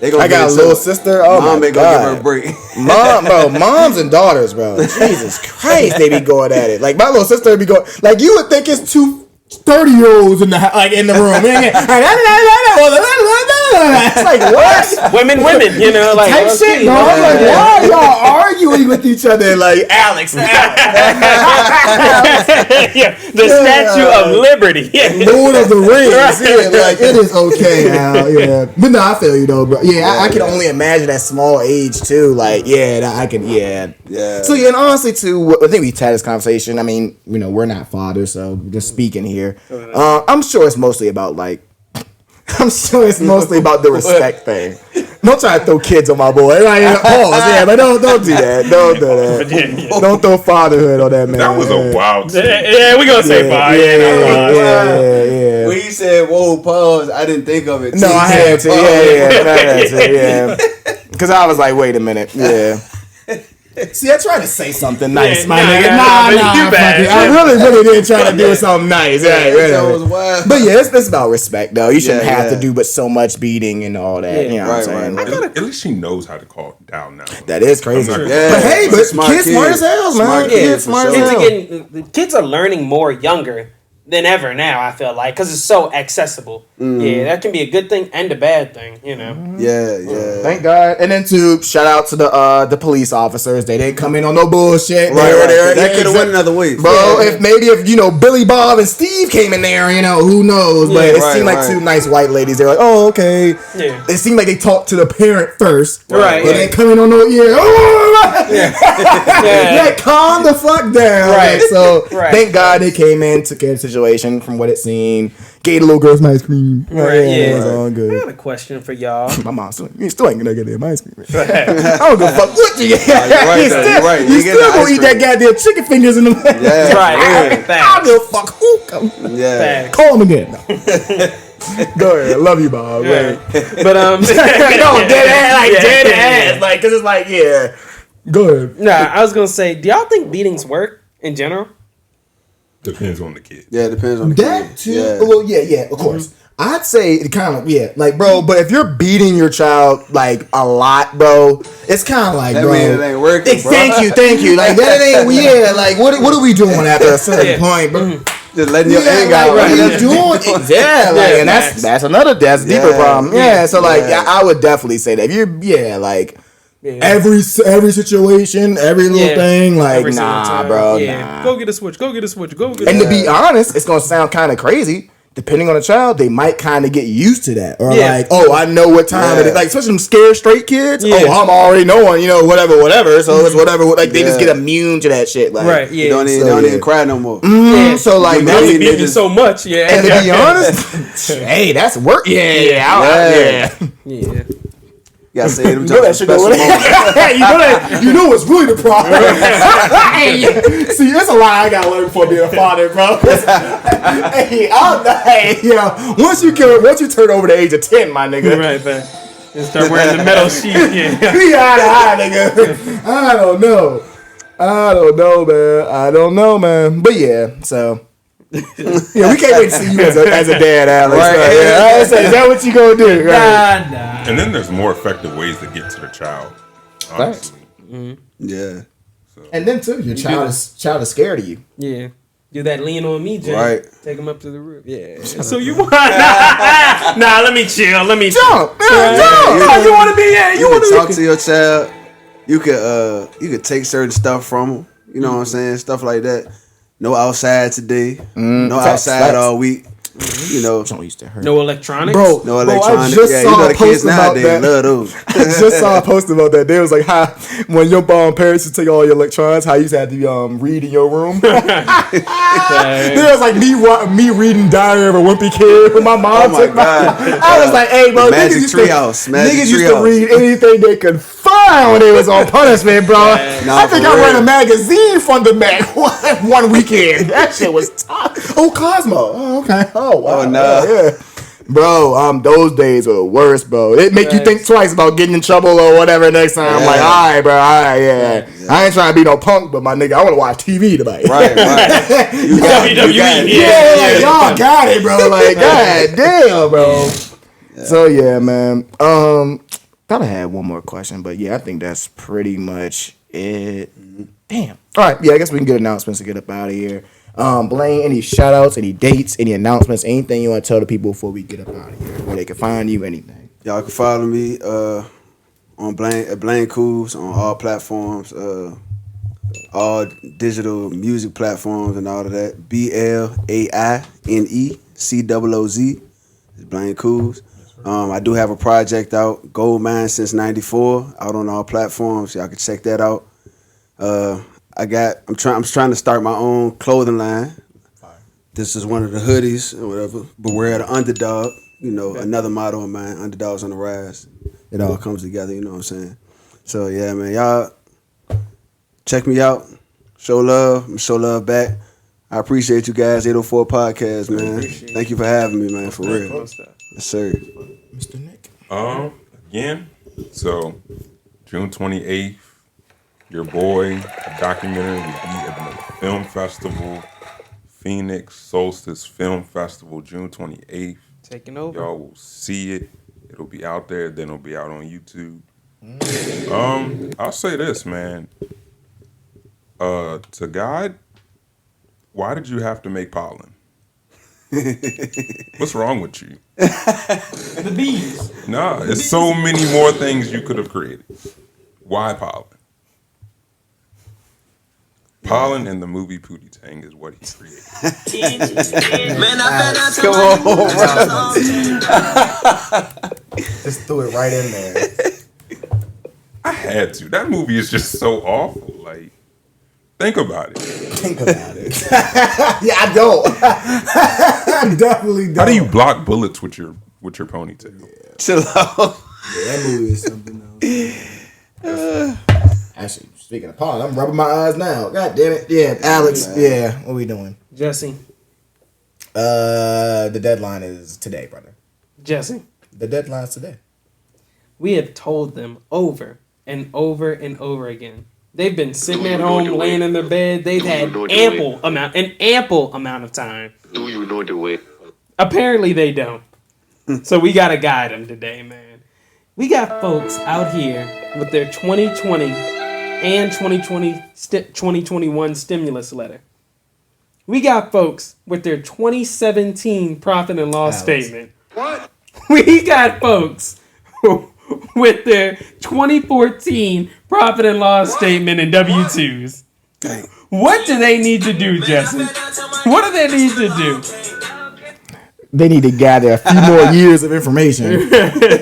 They gonna I got a little sister. Oh Mom my ain't gonna give her god, a break. moms and daughters, bro. Jesus Christ, they be going at it. Like my little sister be going. Like you would think it's 2 30-year-olds in the in the room. It's like what? Women, you know, like Type shit, bro. I'm like, why are y'all arguing with each other? Like Alex. yeah, the Statue of Liberty. Lord of the Rings. Yeah, like it is okay now. Yeah, but no, I feel you though, bro. Yeah, I can only imagine that small age too. Like, yeah, I can. Yeah. So yeah, and honestly, too, I think we had this conversation. I mean, you know, we're not fathers, so just speaking here. I'm sure it's mostly about like. I'm sure it's mostly about the respect thing. Don't try to throw kids on my boy. Pause. Yeah, but don't do that. Don't do that. Don't throw fatherhood on that man. That was a wild statement. Yeah, we gonna say bye. Yeah. When you said "whoa, pause," I didn't think of it. No, I had to. Yeah. Because I was like, wait a minute. Yeah. See, I tried to say something nice, my nigga. Nah, I really did try to do something nice. That was wild. But yeah, it's about respect, though. You shouldn't have to do but so much beating and all that. You know what I'm saying? Right. At least she knows how to call down now. That is crazy. Yeah. But hey, but kids smart as hell, man. Kids smart as hell. The kids are learning more younger than ever now, I feel like, because it's so accessible. Yeah, that can be a good thing and a bad thing, you know. Yeah. Thank God. And then to shout out to the police officers. They didn't come in on no bullshit. Right. That could have went another way, bro. If you know Billy Bob and Steve came in there, you know, who knows? But it seemed like 2 nice white ladies. They're like, oh, okay. Yeah. It seemed like they talked to the parent first. Right. And then come in on no calm the fuck down. Right. So thank God they came in, took care of the situation from what it seemed. Gave the little girl some ice cream. Right. It was all good. I got a question for y'all. My mom still ain't gonna get them ice cream. I don't give a fuck what you get. You still gonna eat that goddamn chicken fingers in the Yeah. Right. I don't give a fuck who come. Yeah. Call him again. Go ahead. I love you, Bob. Yeah. But dead ass. Like, cause it's like, yeah. Go ahead. Nah, I was gonna say, do y'all think beatings work in general? Depends on the kid. Yeah, it depends on the that kid. too. Yeah. Well, yeah, of course. I'd say it kind of like, bro. But if you're beating your child like a lot, bro, it's kind of like, that bro, mean it ain't working, bro. Thank you. Like that ain't. Yeah, like what are we doing after a certain point, bro? Just letting your anger out. What are you doing? Yeah, like, and that's a deeper problem. Yeah, so like, I would definitely say that if you're, every situation, every little thing, like, nah, bro, nah. Go get a switch. And to be honest, it's gonna sound kind of crazy. Depending on the child, they might kind of get used to that, or like, oh, I know what time it is. Like, especially some scared straight kids. Yeah. Oh, I'm already knowing, whatever. So it's whatever. Like, they just get immune to that shit. Like, right? Yeah. Don't even cry no more. So like, they beat me so much. Yeah. And to be honest, hey, that's work. Yeah. You gotta say them. You know what's really the problem. See, that's a lie I gotta learn before being a father, bro. Once you turn over the age of 10, my nigga, right, man, and start wearing the metal sheath. Nigga. I don't know, man. But yeah, so. We can't wait to see you as a dad, Alex. Right? Is that what you gonna do? Right? Nah. And then there's more effective ways to get to the child. Honestly. Yeah. So. And then too, your child is scared of you. Yeah. Do that lean on me, Jay. Right. Take him up to the roof. Yeah. So you want? Nah. Let me chill. Jump. You want to be? Yeah. You want to talk to your child. You could take certain stuff from them. You know what I'm saying? Stuff like that. No outside today. No outside all week. No electronics. Bro, no electronics. I just saw the kids nowadays love those. Just saw a post about that. They was like, how when your parents used to take all your electronics, how you used to have to read in your room. There was like me reading Diary of a Wimpy Kid when my mom took my. I was like, hey, bro, niggas used to read anything they could find when they was on punishment, bro. I think I read a magazine from the Mac one weekend. That shit was tough. Oh, Cosmo. Oh, okay. Oh, wow. Oh, no. Bro, those days were worse, bro. It make you think twice about getting in trouble or whatever next time. I'm like, all right, bro, all right, yeah. I ain't trying to be no punk, but my nigga, I want to watch TV tonight. Right. WWE. Yeah, y'all got it, bro. Like, god damn, bro. Yeah. So yeah, man. Thought I had one more question, but yeah, I think that's pretty much it. Damn. All right, yeah, I guess we can get announcements to get up out of here. Blaine, any shout outs, any dates, any announcements, anything you want to tell the people before we get up out of here, where they can find you, anything. Y'all can follow me on BlaineCooz on all platforms, all digital music platforms and all of that. BlaineCooz. It's BlaineCooz. I do have a project out, Gold Mine Since '94, out on all platforms. Y'all can check that out. I'm trying to start my own clothing line. This is one of the hoodies or whatever. Beware the underdog. You know, another motto of mine, underdogs on the rise. It all comes together, you know what I'm saying? So yeah, man, y'all check me out. Show love back. I appreciate you guys, 804 Podcast, man. Thank you for having me, man, for real. Yes, sir. Mr. Nick. Again, so June 28th, your boy, a documentary will be at the film festival, Phoenix Solstice Film Festival, June 28th. Taking over. Y'all will see it. It'll be out there. Then it'll be out on YouTube. I'll say this, man. To God, why did you have to make pollen? What's wrong with you? The bees. Nah, there's so many more things you could have created. Why pollen? Pollen in the movie Pootie Tang is what he created. Come on, bro. Just threw it right in there. I had to. That movie is just so awful. Like, think about it. Yeah, I don't. I definitely don't. How do you block bullets with your ponytail? Yeah. Chill out. Yeah, that movie is something else. Actually, speaking of pollen, I'm rubbing my eyes now. God damn it. Yeah, Alex. Yeah, what are we doing? Jesse. The deadline is today, brother. Jesse. The deadline's today. We have told them over and over and over again. They've been sitting at home, laying in their bed. They've had an ample amount of time. Do you know the way? Apparently they don't. So we got to guide them today, man. We got folks out here with their 2020 and 2021 stimulus letter. We got folks with their 2017 profit and loss statement. What? We got folks with their 2014 profit and loss statement and W-2s. What do they need to do, Jesse? What do they need to do? They need to gather a few more years of information.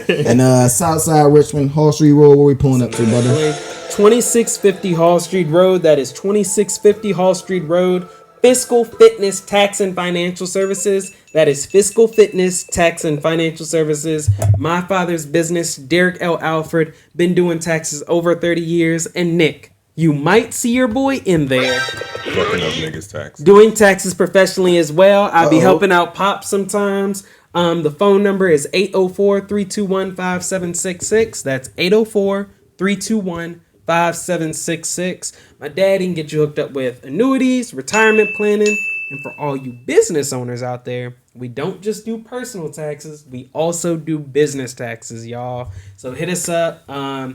And Southside Richmond, Hall Street Road, where we pulling up to, brother? 2650 Hall Street Road. That is 2650 Hall Street Road. Fiscal Fitness Tax and Financial Services. That is Fiscal Fitness Tax and Financial Services. My father's business, Derek L. Alfred. Been doing taxes over 30 years. And Nick, you might see your boy in there. Fucking up niggas' taxes. Doing taxes professionally as well. I'll be helping out Pop sometimes. The phone number is 804-321-5766. That's 804-321-5766. My daddy can get you hooked up with annuities, retirement planning, and for all you business owners out there, we don't just do personal taxes, we also do business taxes, y'all. So hit us up.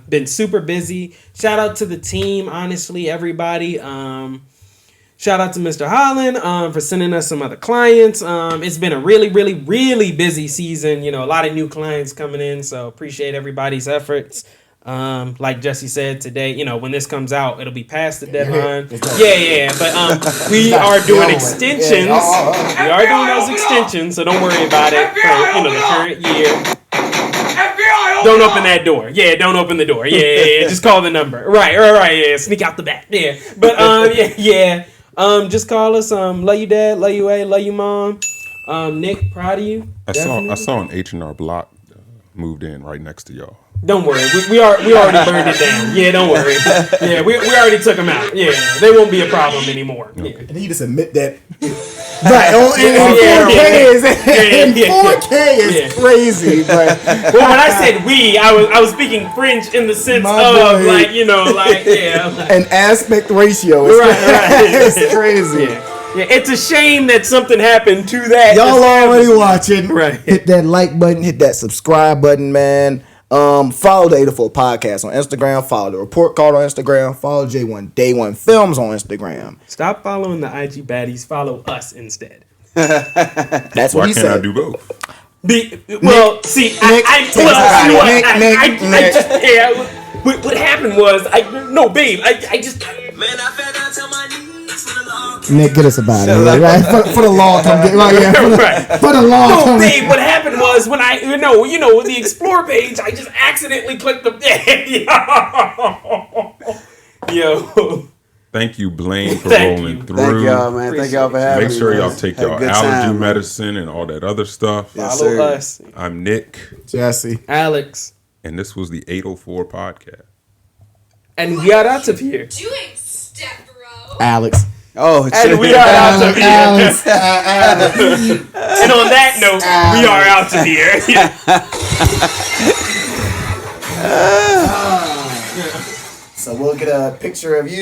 Been super busy. Shout out to the team, honestly, everybody. Shout out to Mr. Holland for sending us some other clients. It's been a really, really, really busy season. You know, a lot of new clients coming in, so appreciate everybody's efforts. Like Jesse said today, you know, when this comes out, it'll be past the deadline. Yeah. But we are doing extensions. We are doing those extensions, so don't worry about it for, you know, the current year. Don't open that door. Yeah, don't open the door. Yeah. Just call the number. Right. Yeah, sneak out the back. Yeah. But yeah. Just call us. Love you, Dad. Love you, A. Love you, Mom. Nick, proud of you. I saw an H&R Block moved in right next to y'all. Don't worry, we already burned it down. Yeah, don't worry. Yeah, we already took them out. Yeah, they won't be a problem anymore. Yeah. And you just admit that Right, in 4K is Yeah. crazy. But Well, when I said we, I was speaking French in the sense My of boy. like yeah. an aspect ratio is Right. it's crazy. Yeah, it's a shame that something happened to that. Y'all already watching. Right. Hit that like button, hit that subscribe button, man. Follow the 804 Podcast on Instagram. Follow the Report Card on Instagram. Follow J1 Day One Films on Instagram. Stop following the IG baddies. Follow us instead. That's what Why he can't I said. do both? Nick, take just, Nick. What happened was, I just. Man, I fell down to my knees for the long. Nick, get us about it, right? For the law, come get right. Yeah, for the law. No, come babe, what happened was when I, with the Explore page, I just accidentally clicked the. Yo. Thank you, Blaine, for Thank rolling you. through. Thank y'all, man. Thank y'all for having me. Make sure man. y'all take Had a y'all good allergy time, man. medicine and all that other stuff. Yes, Follow sir. us. I'm Nick, Jesse. Alex. and this was the 804 Podcast. And we are out of here. Doing step bro. Alex. Oh, And shit. we are out of here. Alex. And on that note, we are out of here. So we'll get a picture of you.